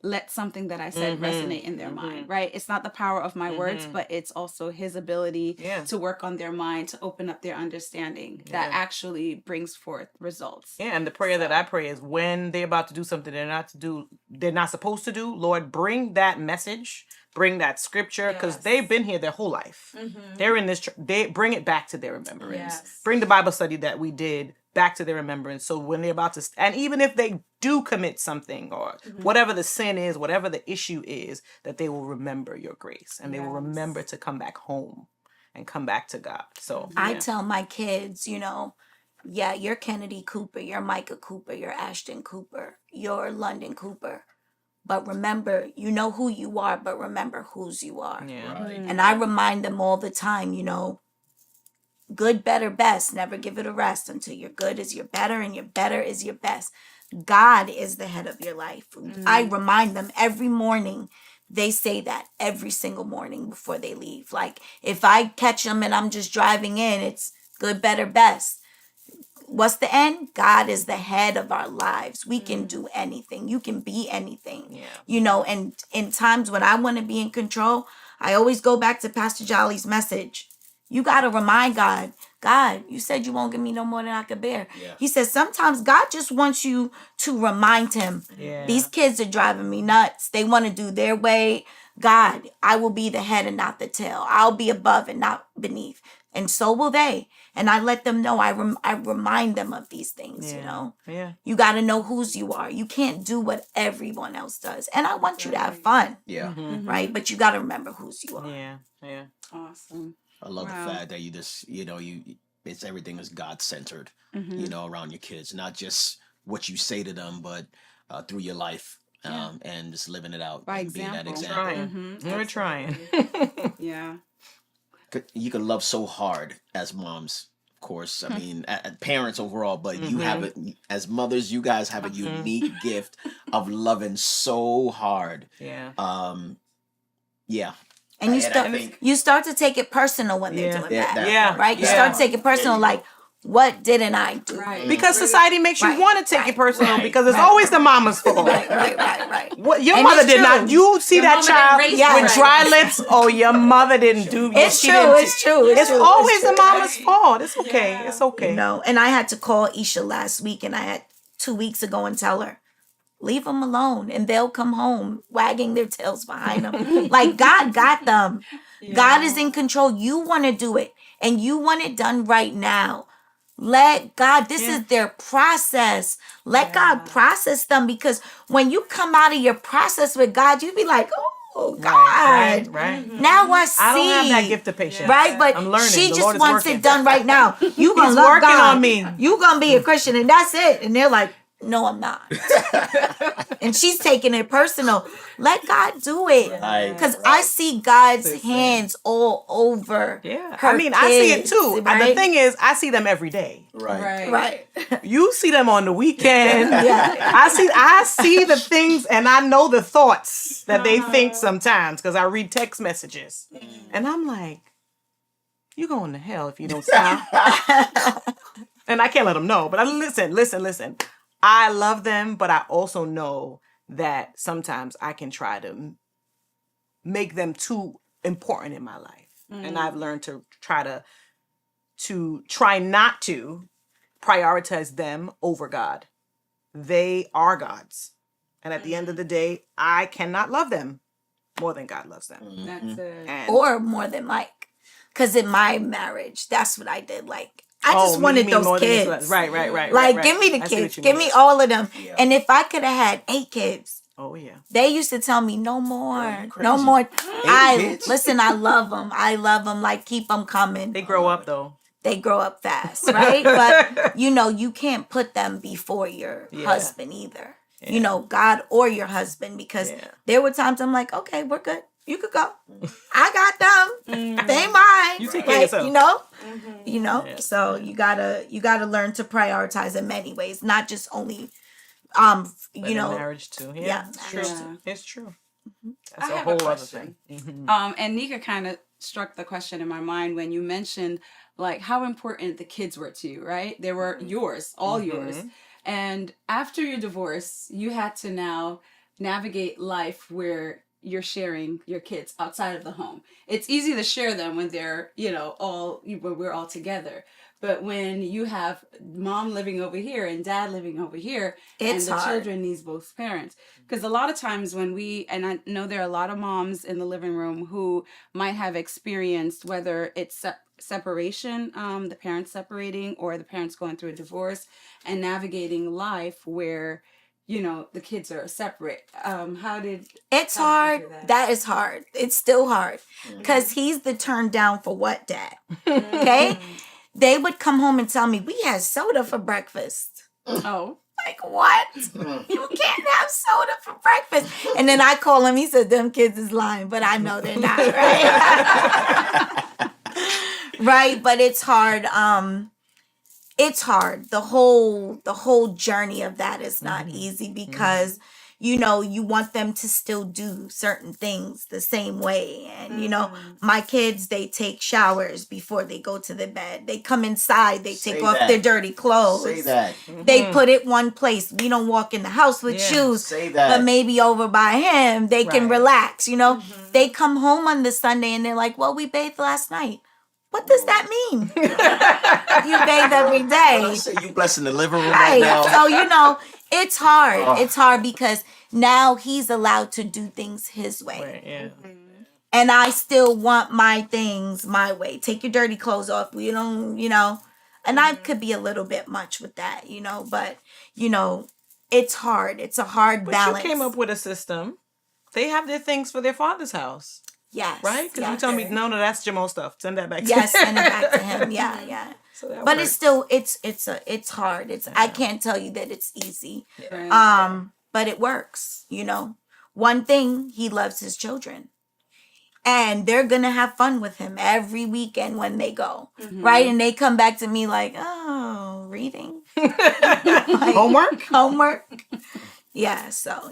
let something that I said resonate in their mind, right? It's not the power of my words, but it's also his ability Yeah. to work on their mind, to open up their understanding that Yeah. actually brings forth results. Yeah, and the prayer that I pray is when they're about to do something they're not supposed to do, Lord, bring that message, bring that scripture, because Yes. they've been here their whole life. They're in this, they bring it back to their remembrance. Yes. Bring the Bible study that we did back to their remembrance. So when they're about to, and even if they do commit something or whatever the sin is, whatever the issue is, that they will remember your grace and they will Yes. remember to come back home and come back to God. So I yeah. tell my kids, yeah, you're Kennedy Cooper, you're Micah Cooper, you're Ashton Cooper, you're London Cooper. But remember, you know who you are, but remember whose you are. Yeah. Right. And I remind them all the time, good, better, best. Never give it a rest until your good is your better and your better is your best. God is the head of your life. I remind them every morning. They say that every single morning before they leave. Like if I catch them and I'm just driving in, it's good, better, best. What's the end? God is the head of our lives. We can do anything. You can be anything. Yeah. And in times when I want to be in control, I always go back to Pastor Jolly's message. You got to remind God, you said you won't give me no more than I could bear. Yeah. He says sometimes God just wants you to remind him, Yeah. these kids are driving me nuts. They want to do their way. God, I will be the head and not the tail. I'll be above and not beneath. And so will they. And I let them know, I remind them of these things, Yeah. You got to know whose you are. You can't do what everyone else does. And I want you to have fun, Yeah. right? But you got to remember whose you are. Yeah. Yeah. Awesome. I love Wow. the fact that you just, it's everything is God centered, around your kids, not just what you say to them, but through your life, and just living it out By and being that example. example. Trying. We're trying. Yeah. You can love so hard as moms, of course. I mean, parents overall, but you have it as mothers. You guys have a unique gift of loving so hard. Yeah. Yeah. And you start to take it personal when they're Yeah. doing Yeah, that. Yeah. Right? You Yeah. start to take it personal, like, what didn't I do? Right. Because society makes you Right. want to take it personal Right. because it's always the mama's fault. Right. What your And mother it's did not. true. You see Your that mama child didn't raise you with right. dry lips? Oh, your mother didn't do. It's she true. didn't- It's true. It's true. always true. the mama's fault. It's okay. Yeah. It's okay. And I had to call Isha last week, and I had 2 weeks ago and tell her, leave them alone, and they'll come home wagging their tails behind them. Like God got them. God is in control. You want to do it, and you want it done right now. Let God, this is their process. Let God process them, because when you come out of your process with God, you be like, oh, God. Right. Now I see. I don't have that gift of patience. Right, but I'm learning. she The just Lord is wants working. it done right now. You gonna He's love working God. on me. You gonna be a Christian, and that's it. And they're like, no, I'm not. And she's taking it personal. Let God do it, Right, because I see God's hands all over. Yeah. her I mean, I see it kids, too. And the right? thing is, I see them every day. Right. Right. You see them on the weekend. Yeah. I see the things, and I know the thoughts that they think sometimes because I read text messages, and I'm like, "You going to hell if you don't stop." And I can't let them know. But listen. I love them, but I also know that sometimes I can try to make them too important in my life, and I've learned to try not to prioritize them over God. They are God's. And at the end of the day, I cannot love them more than God loves them. That's it. And Or more than Mike. Because in my marriage, that's what I did. Like, I just me wanted more those than kids. this. Right. Like, right. give me the I see what kids. you Give mean. me all of them. Yeah. And if I could have had 8 kids, Oh, yeah. they used to tell me, no more. you No crazy. more. kids? Listen, I love them. I love them. Like, keep them coming. They grow up, though. They grow up fast, right? But, you can't put them before your husband either. God or your husband, because there were times I'm like, okay, we're good. You could go. I got them. They mine. You take care of yourself. Yeah. So you gotta learn to prioritize in many ways, not just only But in marriage, too. Yeah, It's true. marriage too. It's true. I That's a have whole a other question. thing. And Nika kind of struck the question in my mind when you mentioned like how important the kids were to you, right? They were yours, all yours. And after your divorce, you had to now navigate life where you're sharing your kids outside of the home. It's easy to share them when they're, when we're all together. But when you have mom living over here and dad living over here, It's and the hard. children needs both parents. Because a lot of times and I know there are a lot of moms in the living room who might have experienced whether it's separation, the parents separating, or the parents going through a divorce and navigating life where, the kids are separate. It's How hard. did you do that? That is hard. It's still hard because he's the turn down for what, Dad? Okay. They would come home and tell me we had soda for breakfast. Oh. Like, what? You can't have soda for breakfast. And then I call him. He said, them kids is lying, but I know they're not, right? Right, but it's hard. It's hard. The whole journey of that is not easy because you want them to still do certain things the same way. And my kids, they take showers before they go to the bed. They come inside, they take off their dirty clothes. Say that. They put it one place. We don't walk in the house with shoes. Say that. But maybe over by him, they can Right. relax, They come home on the Sunday and they're like, well, we bathed last night. What does that mean? You bathe every day. I say you blessing the living room right Right. now. So, it's hard. Oh. It's hard because now he's allowed to do things his way. Right, yeah. And I still want my things my way. Take your dirty clothes off. We don't, and I could be a little bit much with that, but, it's hard. It's a hard But balance. you came up with a system. They have their things for their father's house, Yes. right? Because you tell me, no, that's Jamal's stuff. Send that back to Yes, send it back to him. Yeah. So that But works. it's still, it's hard. I can't tell you that it's easy. Right. But it works, One thing, he loves his children. And they're going to have fun with him every weekend when they go. Right? And they come back to me like, oh, reading? Like, Homework? Yeah, so,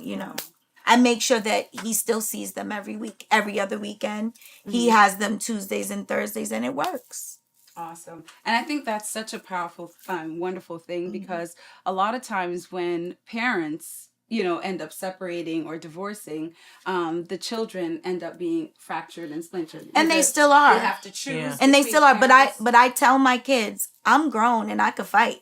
I make sure that he still sees them every other weekend. He has them Tuesdays and Thursdays, and it works. Awesome. And I think that's such a powerful, wonderful thing because a lot of times when parents, end up separating or divorcing, the children end up being fractured and splintered. And they Because still are. They have to choose. Yeah. And they between still are. parents. But I tell my kids, I'm grown and I could fight.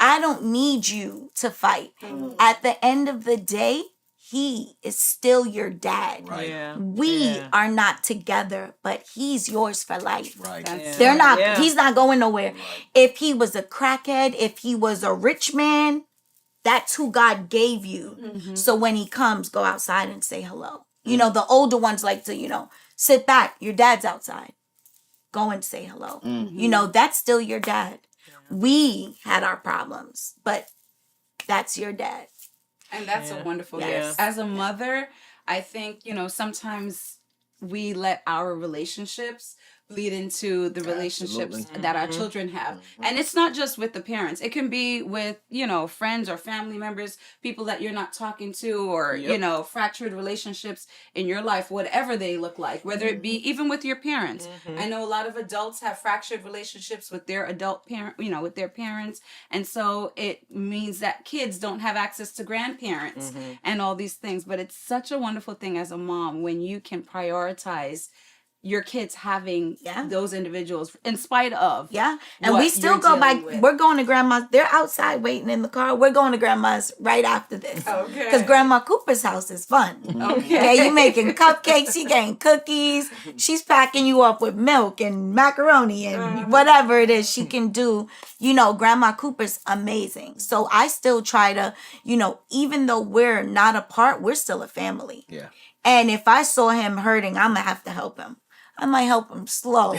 I don't need you to fight. At the end of the day, he is still your dad. Right. Yeah. We are not together, but he's yours for life. Right. That's- They're not, Yeah. he's not going nowhere. If he was a crackhead, if he was a rich man, that's who God gave you. So when he comes, go outside and say hello. The older ones like to, sit back. Your dad's outside. Go and say hello. That's still your dad. We had our problems, but that's your dad. And that's a wonderful Yes. gift. As a mother, I think, sometimes we let our relationships lead into the relationships Absolutely. that our children have. And it's not just with the parents. It can be with, friends or family members, people that you're not talking to, or, fractured relationships in your life, whatever they look like, whether it be even with your parents. I know a lot of adults have fractured relationships with their adult parent, with their parents. And so it means that kids don't have access to grandparents and all these things. But it's such a wonderful thing as a mom when you can prioritize your kids having those individuals in spite of Yeah. And what we still you're go by, dealing with. we're going to grandma's. They're outside waiting in the car. We're going to grandma's right after this. Okay. Because Grandma Cooper's house is fun. Okay. You making cupcakes. She getting cookies. She's packing you up with milk and macaroni and whatever it is she can do. Grandma Cooper's amazing. So I still try to, even though we're not apart, we're still a family. Yeah. And if I saw him hurting, I'm going to have to help him. I might help him slow.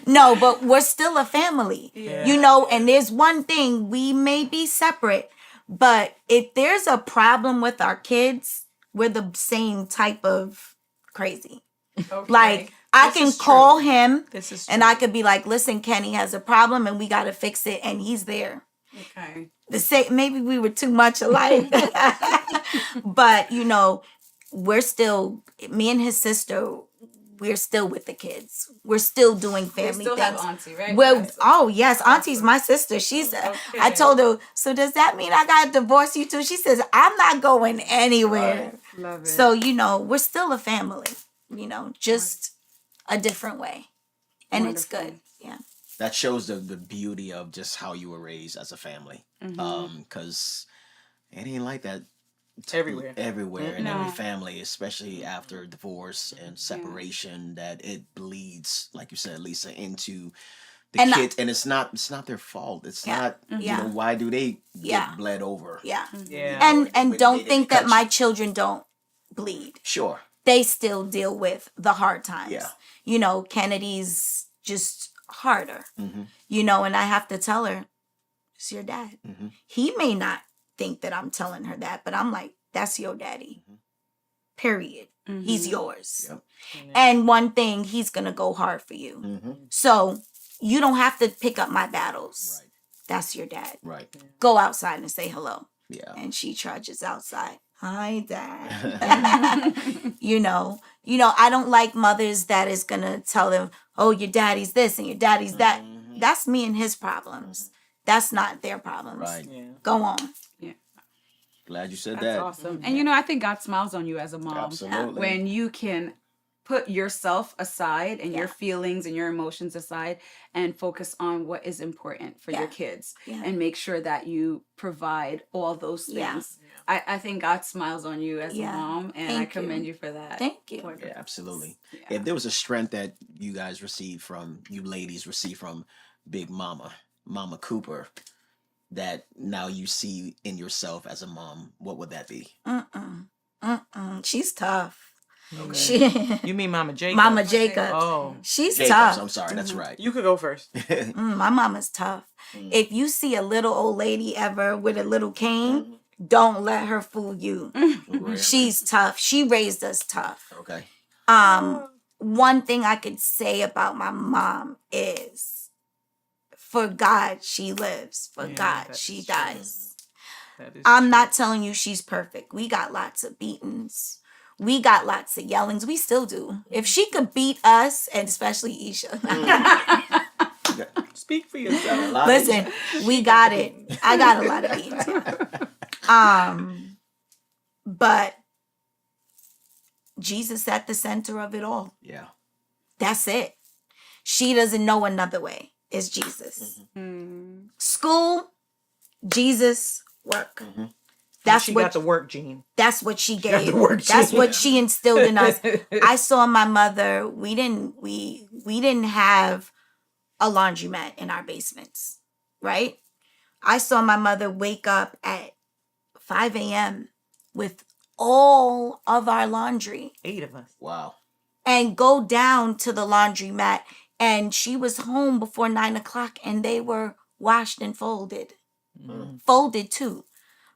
No, but we're still a family. And there's one thing, we may be separate, but if there's a problem with our kids, we're the same type of crazy. Okay. Like, I This can is call true. him This is and true. I could be like, listen, Kenny has a problem and we got to fix it. And he's there. Okay. Maybe we were too much alike. But, we're still, me and his sister, we're still with the kids. We're still doing They family still have things. auntie, right? Well, Yes. oh yes, Auntie's Awesome. my sister. She's. I Okay. told her. So does that mean I gotta divorce you too? She says I'm not going anywhere. Love it. So we're still a family. Just a different way, and it's Wonderful. good. Yeah. That shows the beauty of just how you were raised as a family. Because it ain't like that Everywhere. everywhere in No. every family, especially after divorce and separation, that it bleeds, like you said, Lisa, into the And kids, and it's not their fault. It's Yeah. not Yeah. why do they Yeah. get bled over? Yeah. Yeah. And When don't they think cut that my you. children don't bleed. Sure. They still deal with the hard times. Yeah. Kennedy's just harder. Mm-hmm. And I have to tell her, it's your dad. Mm-hmm. He may not think that I'm telling her that, but I'm like, that's your daddy. Period. He's yours. Yep. And one thing, he's going to go hard for you. Mm-hmm. So you don't have to pick up my battles. Right. That's your dad. Right. Go outside and say hello. Yeah. And she trudges outside. Hi, Dad. I don't like mothers that is going to tell them, oh, your daddy's this and your daddy's that. Mhm. That's me and his problems. That's not their problems. Right. Yeah. Go on. Glad you said That's that. awesome. And I think God smiles on you as a mom Absolutely. when you can put yourself aside and your Yeah. feelings and your emotions aside and focus on what is important for your Yeah. kids Yeah. and make sure that you provide all those Yeah. things. I think God smiles on you as Yeah. a mom, and I Thank commend you. you for that. Thank you. Wonderful. Yeah, absolutely. Yeah. If there was a strength that you guys received from, you ladies received from Big Mama Cooper, that now you see in yourself as a mom, what would that be? She's tough. Okay. She, You mean Mama Jacob? Mama Jacob. Oh, She's Jacobs, tough. I'm sorry, that's right. you could go first. My mama's tough. Mm. If you see a little old lady ever with a little cane, don't let her fool you. Really? She's tough. She raised us tough. Okay. One thing I could say about my mom is, for God she lives. For Yeah, God that she is true. dies. That is I'm true. not telling you she's perfect. We got lots of beatings. We got lots of yellings. We still do. If she could beat us, and especially Isha. Speak for yourself. Listen, we got it. I got a lot of beatings. But Jesus at the center of it all. Yeah. That's it. She doesn't know another way. It's Jesus. Mm. School, Jesus, work. That's That's she what got the work gene. that's what she got gave. the work That's gene. what she instilled in us. I saw my mother. We didn't have a laundromat in our basements, right? I saw my mother wake up at 5 a.m. with all of our laundry 8 of us. Wow. and go down to the laundromat, and she was home before 9 o'clock and they were washed and folded. Folded too.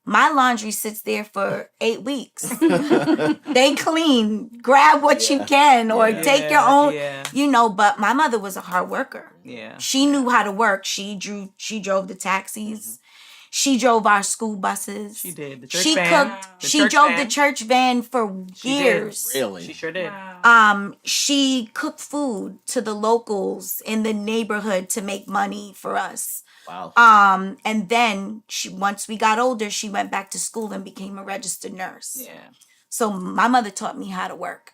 My laundry sits there for 8 weeks. They clean, grab what you Yeah. can, or Yeah. take your own, Yeah. but my mother was a hard worker. Yeah. She knew how to work. She drove the taxis. She drove our school buses. She did. The church She van. cooked. The She church drove van. the church van for She did. years. Really? She sure did. Wow. She cooked food to the locals in the neighborhood to make money for us. Wow. And then once we got older, she went back to school and became a registered nurse. Yeah. So my mother taught me how to work.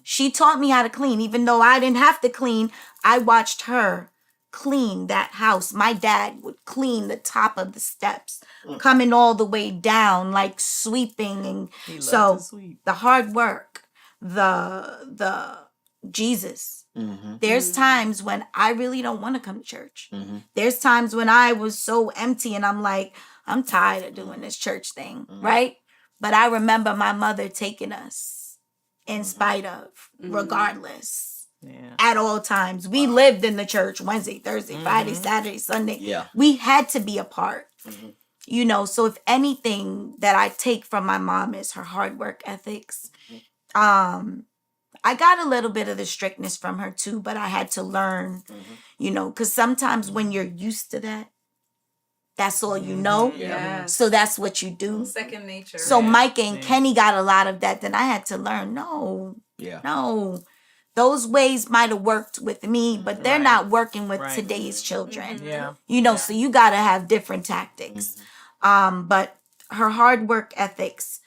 She taught me how to clean, even though I didn't have to clean. I watched her clean that house. My dad would clean the top of the steps, coming all the way down, like sweeping. And He loved so to sweep. the hard work, the Jesus. Mm-hmm. There's times when I really don't want to come to church. Mm-hmm. There's times when I was so empty and I'm like, I'm tired of doing this church thing, right? But I remember my mother taking us in spite of, regardless, Yeah. at all times. We lived in the church Wednesday, Thursday, Friday, Saturday, Sunday. Yeah. We had to be a part. So if anything that I take from my mom is her hard work ethics. I got a little bit of the strictness from her too, but I had to learn, because sometimes when you're used to that, that's all you know. Yes. So that's what you do. Second nature. So right? Micah and Yeah. Kenny got a lot of that. Then I had to learn, Yeah. no. Those ways might have worked with me, but they're Right. not working with Right. today's children. Yeah. You know, so you got to have different tactics. But her hard work ethics,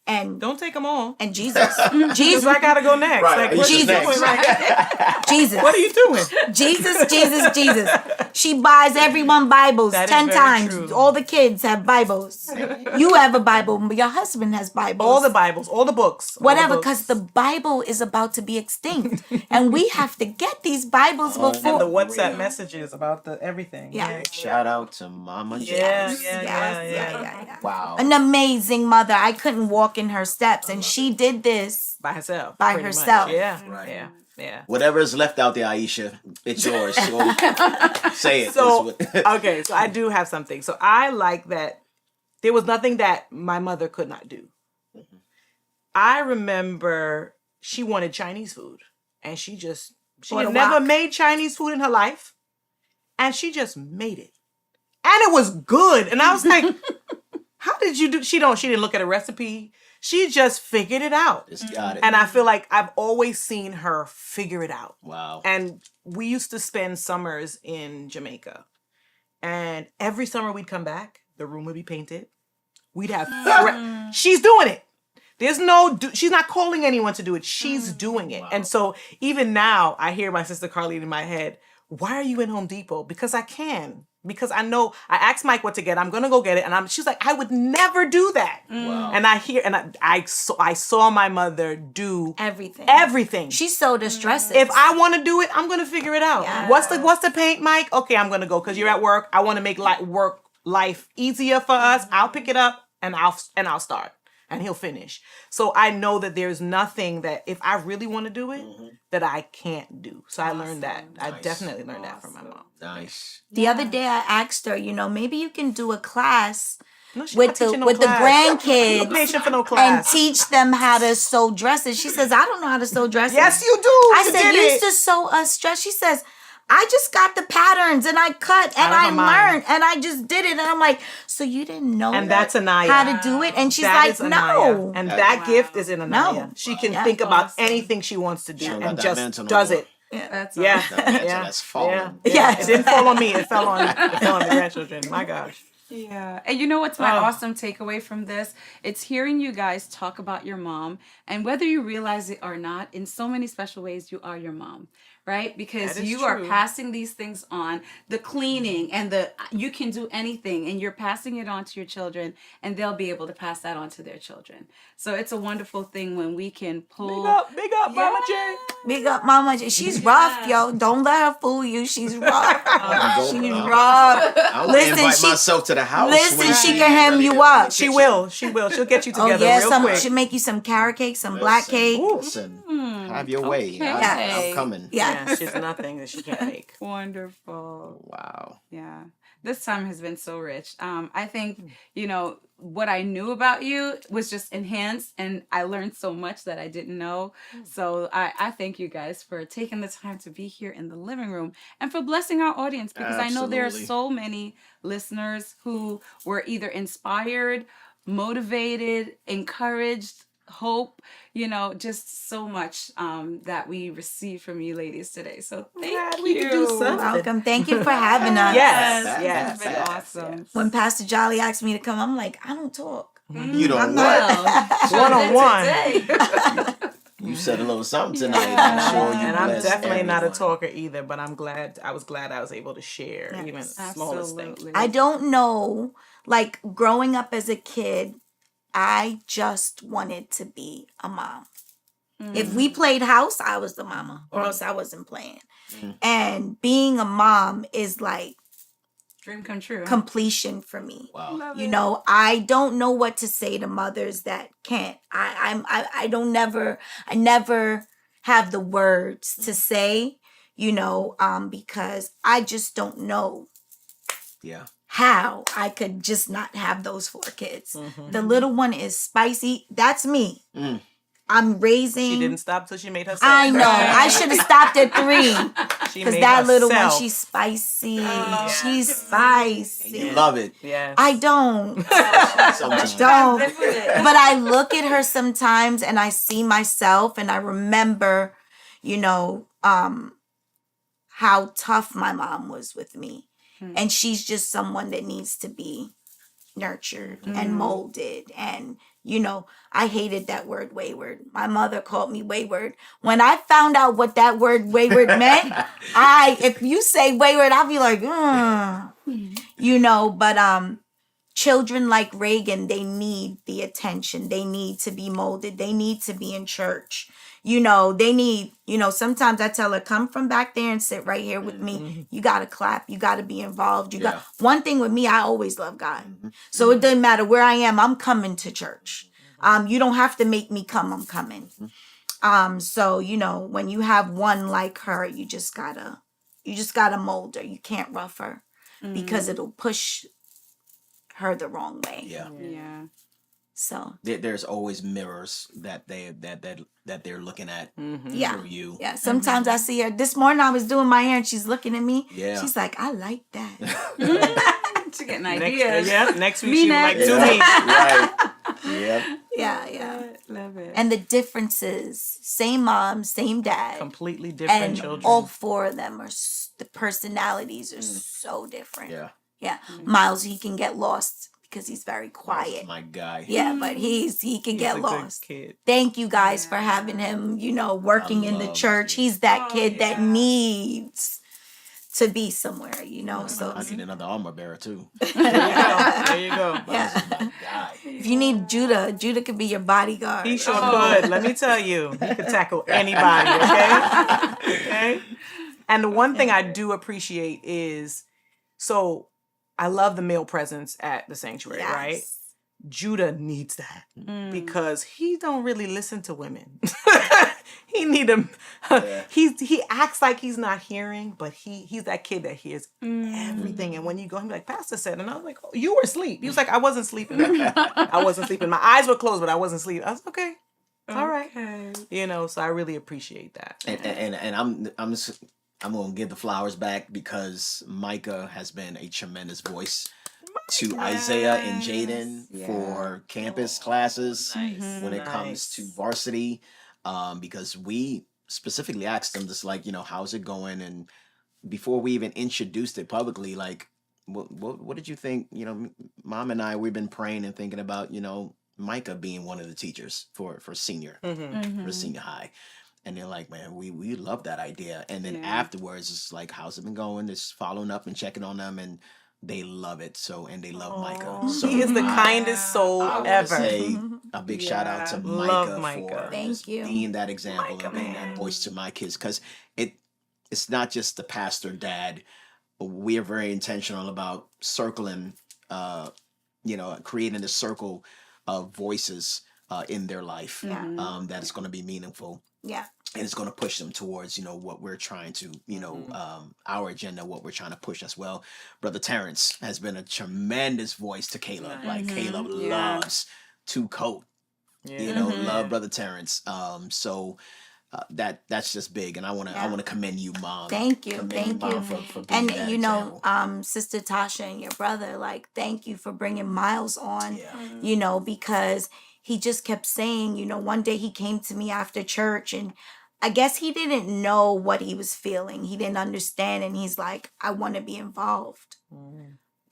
and Don't take them all. and Jesus, Jesus, I gotta go next. Right. Like, what Aisha's you doing next. right Jesus, What are you doing? Jesus. She buys everyone Bibles That is 10 very times. true. All the kids have Bibles. You have a Bible, but your husband has Bibles. All the Bibles, all the books. all the Whatever, books. because the Bible is about to be extinct, and we have to get these Bibles and before. the WhatsApp messages about the everything. Yeah. Shout out to Mama J. Yeah. Wow. An amazing mother. I couldn't walk in her steps, and she did this. By herself. By pretty much. herself. Yeah. Right. Yeah. Whatever is left out there, Aisha, it's yours. So say it. So, It's what- okay, so I do have something. So I like that there was nothing that my mother could not do. I remember she wanted Chinese food, and she What a had never wok. made Chinese food in her life, and she just made it. And it was good. And I was like, how did you do? She didn't look at a recipe. She just figured it out. Just got it. And I feel like I've always seen her figure it out. Wow. And we used to spend summers in Jamaica. And every summer we'd come back, the room would be painted. We'd have she's doing it. There's she's not calling anyone to do it. She's doing it. Wow. And so even now I hear my sister Carlene in my head, why are you in Home Depot? Because I can. Because I know I asked Mike what to get. I'm gonna go get it, and she's like, I would never do that. Wow. And I saw my mother do Everything. everything. She's so distressed. If I want to do it, I'm gonna figure it out. Yes. What's the paint, Mike? Okay, I'm gonna go because you're at work. I want to make work life easier for us. I'll pick it up and I'll start, and he'll finish. So I know that there's nothing that if I really want to do it that I can't do. So I learned that. I Nice. definitely learned that from my mom. Nice. The other day I asked her, maybe you can do a class No, she's with not the teaching no with the class. grandkids No patient for no and class. teach them how to sew dresses. She says, I don't know how to sew dresses. Yes, you do. I You said, did you it. used to sew us dress. She says, I just got the patterns and I cut and Out of I her mind. learned and I just did it. And I'm like, so you didn't know And that's Anaya. how to do it? And she's That like, is Anaya. no. And that gift is in Anaya. No. She can Yeah. think about Awesome. anything she wants to do She don't got and that just mantle no does more. it. That's Yeah. awesome. That mantle Yeah. that's fallen. Yes. It didn't fall on me. It fell on the grandchildren. My gosh. Yeah. And you know what's my Oh. awesome takeaway from this? It's hearing you guys talk about your mom, and whether you realize it or not, in so many special ways, you are your mom, right? Because That is you are true. passing these things on, the cleaning and you can do anything, and you're passing it on to your children, and they'll be able to pass that on to their children. So it's a wonderful thing when we can pull. Big up, Mama J. Big up Mama J. She's rough, yo. Don't let her fool you. She's rough. Go- She's uh, rough. I want to Listen, invite she- myself to the house. listen, when she can hem you up. She will. She'll get you Oh together yeah, real quick. she'll make you some carrot cake, some black cake. Listen, have your way. Okay. I'm coming. Yeah. Yeah, she's nothing that she can't make. Wonderful. Wow. Yeah. This time has been so rich. I think, what I knew about you was just enhanced, and I learned so much that I didn't know. So I thank you guys for taking the time to be here in the living room and for blessing our audience, because I know there are Absolutely. so many listeners who were either inspired, motivated, encouraged, hope, just so much that we received from you ladies today. So thank glad you. we could do something. Welcome. Thank you for having us. Yes. It's been awesome. When Pastor Jolly asked me to come, I'm like, I don't talk. You don't I'm what? One-on-one. You said a little something tonight. I'm sure you And I'm blessed definitely not a everyone. talker either, but I was glad I was able to share Yes. even the smallest thing. Absolutely. I don't know, like growing up as a kid, I just wanted to be a mom. If we played house, I was the mama, or else I wasn't playing. And being a mom is like Dream come true. completion for me. Wow. Love You it. know, I don't know what to say to mothers that can't. I never have the words to say, because I just don't know Yeah. how I could just not have those 4 kids. The little one is spicy. That's me. Mm. I'm She raising. didn't stop till she made herself. I know. I should have stopped at 3. She Because made that little one, herself. she's spicy. She's And spicy. you love it. Yes. I don't. Sometimes. Don't. But I look at her sometimes and I see myself and I remember, you know, how tough my mom was with me. And she's just someone that needs to be nurtured and molded. And, you know, I hated that word wayward. My mother called me wayward. When I found out what that word wayward meant, if you say wayward, I'll be like, you know, but children like Reagan, they need the attention. They need to be molded. They need to be in church. You know, they need, you know, sometimes I tell her, come from back there and sit right here with me. You got to clap. You got to be involved. One thing with me, I always love God. So it doesn't matter where I am. I'm coming to church. You don't have to make me come. I'm coming. So, you know, when you have one like her, you just gotta mold her. You can't rough her because it'll push her the wrong way. Yeah. Yeah. So There's always mirrors that they're looking at yeah. through you. Yeah. Sometimes I see her. This morning I was doing my hair and she's looking at me. Yeah. She's like, I like that. To get an Next, idea. next week Me she would like next. to Yeah. me. Right. Yep. Yeah. Love it. And the differences, same mom, same dad. Completely different And children. all 4 of them are, the personalities are so different. Yeah. Yeah. Miles, he can get lost because he's very quiet. My guy. Yeah, but he can He's get a good lost. kid. Thank you guys for having him, you know, working in the love church. it. He's that kid that needs to be somewhere, you know. So I need another armor bearer too. There you go. Miles is my guy. if you need Judah could be your bodyguard. He sure could. Let me tell you, he could tackle anybody. Okay. Okay. And the one thing I do appreciate is, so I love the male presence at the sanctuary, right? Yes. Judah needs that because he don't really listen to women. He need him. He acts like he's not hearing, but he's that kid that hears everything. And when you go, he'll be like, Pastor said, and I was like, oh, you were asleep. He was like, I wasn't sleeping. I wasn't sleeping. My eyes were closed, but I wasn't sleeping. I was okay. All right. You know, so I really appreciate that. And I'm gonna give the flowers back because Micah has been a tremendous voice to Isaiah and Jaden for campus classes when it comes to varsity. Because we specifically asked them just like, you know, how's it going? And before we even introduced it publicly, like, what did you think? You know, Mom and I, we've been praying and thinking about, you know, Micah being one of the teachers for senior high. And they're like, man, we love that idea. And then afterwards, it's like, how's it been going? Just following up and checking on them, and they love it. So, and they love Micah. So He is the kindest soul I wanna ever. say a big shout out to Love Micah Micah. for Thank just you. being that example Micah, and being man. that voice to my kids. Because it's not just the pastor dad. We are very intentional about circling, you know, creating a circle of voices in their life that is going to be meaningful. Yeah. And it's going to push them towards, you know, what we're trying to, you know, our agenda, what we're trying to push as well. Brother Terrence has been a tremendous voice to Caleb. Like Caleb loves to coat, you know, love Brother Terrence. So that's just big. And I want to commend you, Mom. Thank you. Commend Thank you. Mom for being And that you know, example. Sister Tasha and your brother, like, thank you for bringing Miles on, Yeah. you know, because he just kept saying, you know, one day he came to me after church and I guess he didn't know what he was feeling. He didn't understand. And he's like, I want to be involved.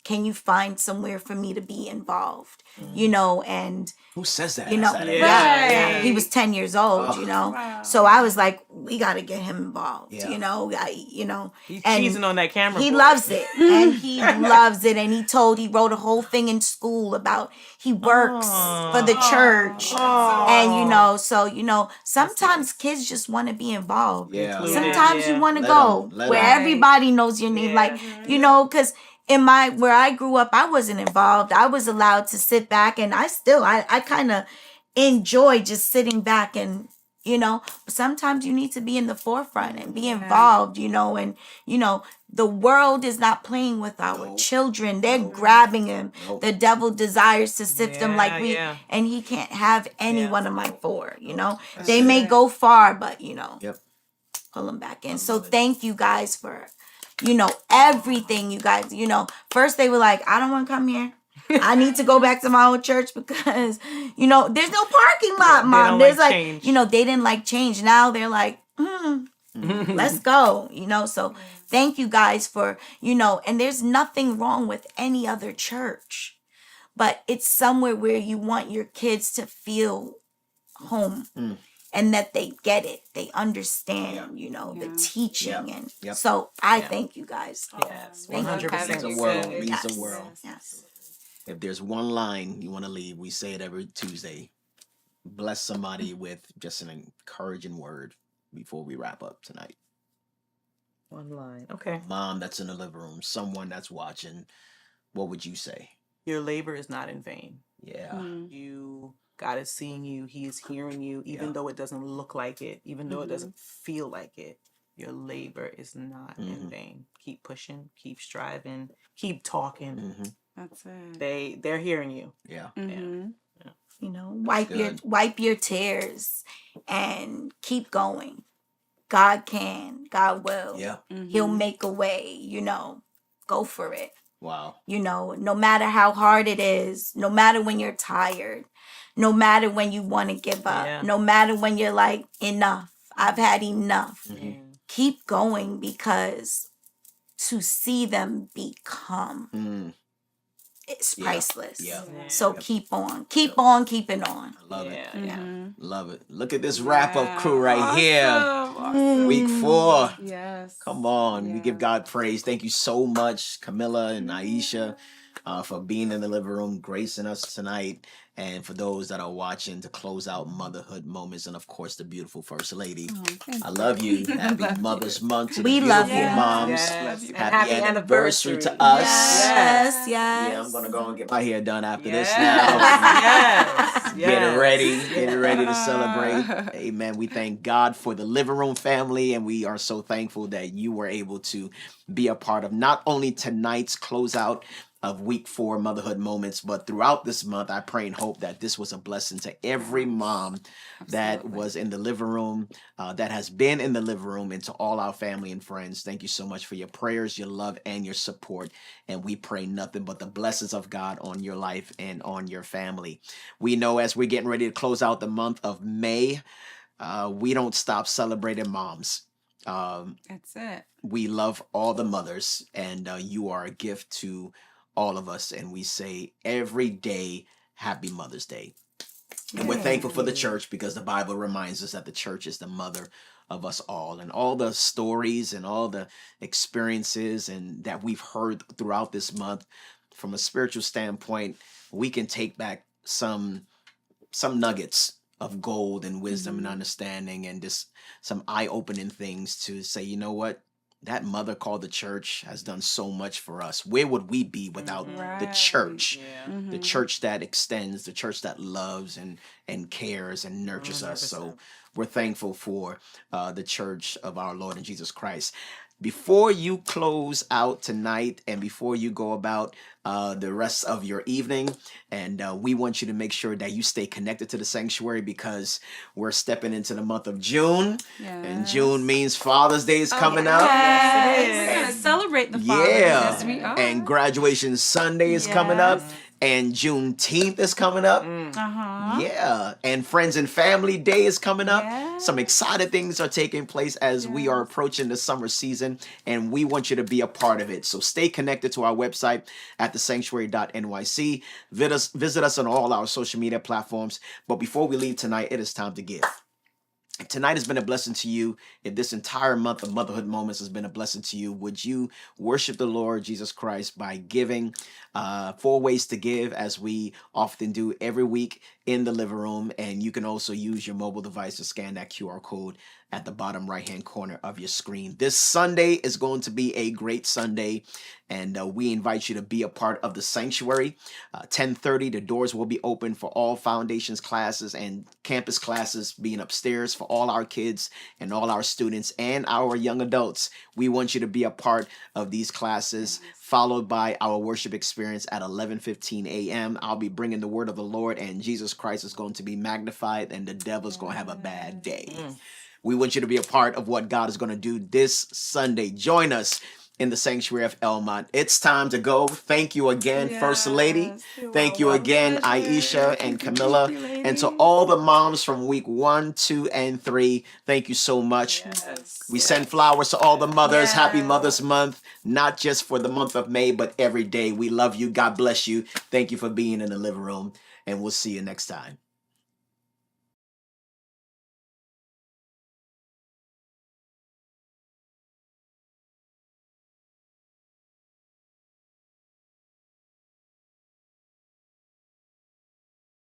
Can you find somewhere for me to be involved? You know, and Who says that? you know, Is that yeah, Right. he was 10 years old, you know. Wow. So I was like, we got to get him involved, Yeah. you know. He's and cheesing on that camera. he boy. loves it, and he loves it. And he wrote a whole thing in school about he works for the church, and you know, so you know, sometimes kids just want to be involved. Yeah. Included. Sometimes you want to Let go 'em, let where 'em. everybody knows your name, like you know, because where I grew up, I wasn't involved. I was allowed to sit back, and I kind of enjoy just sitting back and you know. Sometimes you need to be in the forefront and be involved, you know, and you know, the world is not playing with our No. children. They're No. grabbing them. Nope. The devil desires to sift them like Yeah. and he can't have any Yeah. one of my four, you know. That's They it. may go far, but you know, Yep. pull them back in. I So love it. thank you guys for, you know, everything, you guys. You know, first they were like, I don't want to come here. I need to go back to my old church because, you know, there's no parking lot, They Mom. don't There's like like, change. you know, they didn't like change. Now they're like, let's go, you know. So thank you guys for, you know, and there's nothing wrong with any other church, but it's somewhere where you want your kids to feel home. And that they get it, they understand, you know, the teaching, and Yep. so I Yeah. thank you guys. Yes, We love 100%. having Means the you world. guys. Means the Yes. world. Yes. If there's one line you want to leave, we say it every Tuesday. Bless somebody with just an encouraging word before we wrap up tonight. One line. Okay. Mom that's in the living room, someone that's watching, what would you say? Your labor is not in vain. Yeah. You, God is seeing you. He is hearing you, even Yeah. though it doesn't look like it, even though it doesn't feel like it. Your labor is not in vain. Keep pushing, keep striving, keep talking. Mm-hmm. That's it. They're hearing you. Yeah. You know, good. wipe your tears and keep going. God can, God will. Yeah. He'll make a way, you know. Go for it. Wow. You know, no matter how hard it is, no matter when you're tired, no matter when you want to give up, Yeah. no matter when you're like, enough, I've had enough. Keep going, because to see them become, it's Yeah. priceless. Yeah. So keep on keeping on. I love it. Yeah. Love it. Look at this wrap up crew right here. Awesome. Week 4. Yes. Come on. We give God praise. Thank you so much, Camilla and Aisha, for being in the living room, gracing us tonight. And for those that are watching, to close out Motherhood Moments, and of course, the beautiful First Lady. I love you. Happy Mother's Month to We the love beautiful you. moms. Yes. And Happy anniversary to us. Yes. Yeah, I'm gonna go and get my hair done after this Yes. now. Yes. Getting ready to celebrate. Amen. We thank God for the living room family, and we are so thankful that you were able to be a part of not only tonight's closeout of week 4 Motherhood Moments, but throughout this month. I pray and hope that this was a blessing to every mom that was in the living room, that has been in the living room, and to all our family and friends. Thank you so much for your prayers, your love, and your support. And we pray nothing but the blessings of God on your life and on your family. We know as we're getting ready to close out the month of May, we don't stop celebrating moms. That's it. We love all the mothers, and you are a gift to all of us. And we say every day, Happy Mother's Day. And we're thankful for the church, because the Bible reminds us that the church is the mother of us all. And all the stories and all the experiences and that we've heard throughout this month, from a spiritual standpoint, we can take back some nuggets of gold and wisdom and understanding, and just some eye-opening things to say, you know what? That mother called the church has done so much for us. Where would we be without the church? The church that extends, the church that loves and cares and nurtures us. So we're thankful for the church of our Lord and Jesus Christ. Before you close out tonight, and before you go about the rest of your evening, and we want you to make sure that you stay connected to the sanctuary, because we're stepping into the month of June, and June means Father's Day is coming up. We're going to celebrate the fathers. Yes, we are. And graduation Sunday is coming up, and Juneteenth is coming up. Yeah, and Friends and Family Day is coming up. Some exciting things are taking place as we are approaching the summer season, and we want you to be a part of it. So stay connected to our website at thesanctuary.nyc. Visit us on all our social media platforms. But before we leave tonight, it is time to give. If tonight has been a blessing to you, if this entire month of Motherhood Moments has been a blessing to you, would you worship the Lord Jesus Christ by giving? 4 ways to give, as we often do every week in the living room. And you can also use your mobile device to scan that QR code at the bottom right-hand corner of your screen. This Sunday is going to be a great Sunday, and we invite you to be a part of the Sanctuary. 10:30, the doors will be open for all foundations classes and campus classes being upstairs for all our kids and all our students and our young adults. We want you to be a part of these classes, followed by our worship experience at 11:15 a.m. I'll be bringing the word of the Lord, and Jesus Christ is going to be magnified, and the devil's going to have a bad day. We want you to be a part of what God is going to do this Sunday. Join us in the Sanctuary of Elmont. It's time to go. Thank you again, First Lady. Thank you again, Aisha and Camilla. And to all the moms from week 1, 2, and 3, thank you so much. We send flowers to all the mothers. Happy Mother's Month, not just for the month of May, but every day. We love you. God bless you. Thank you for being in the living room, and we'll see you next time.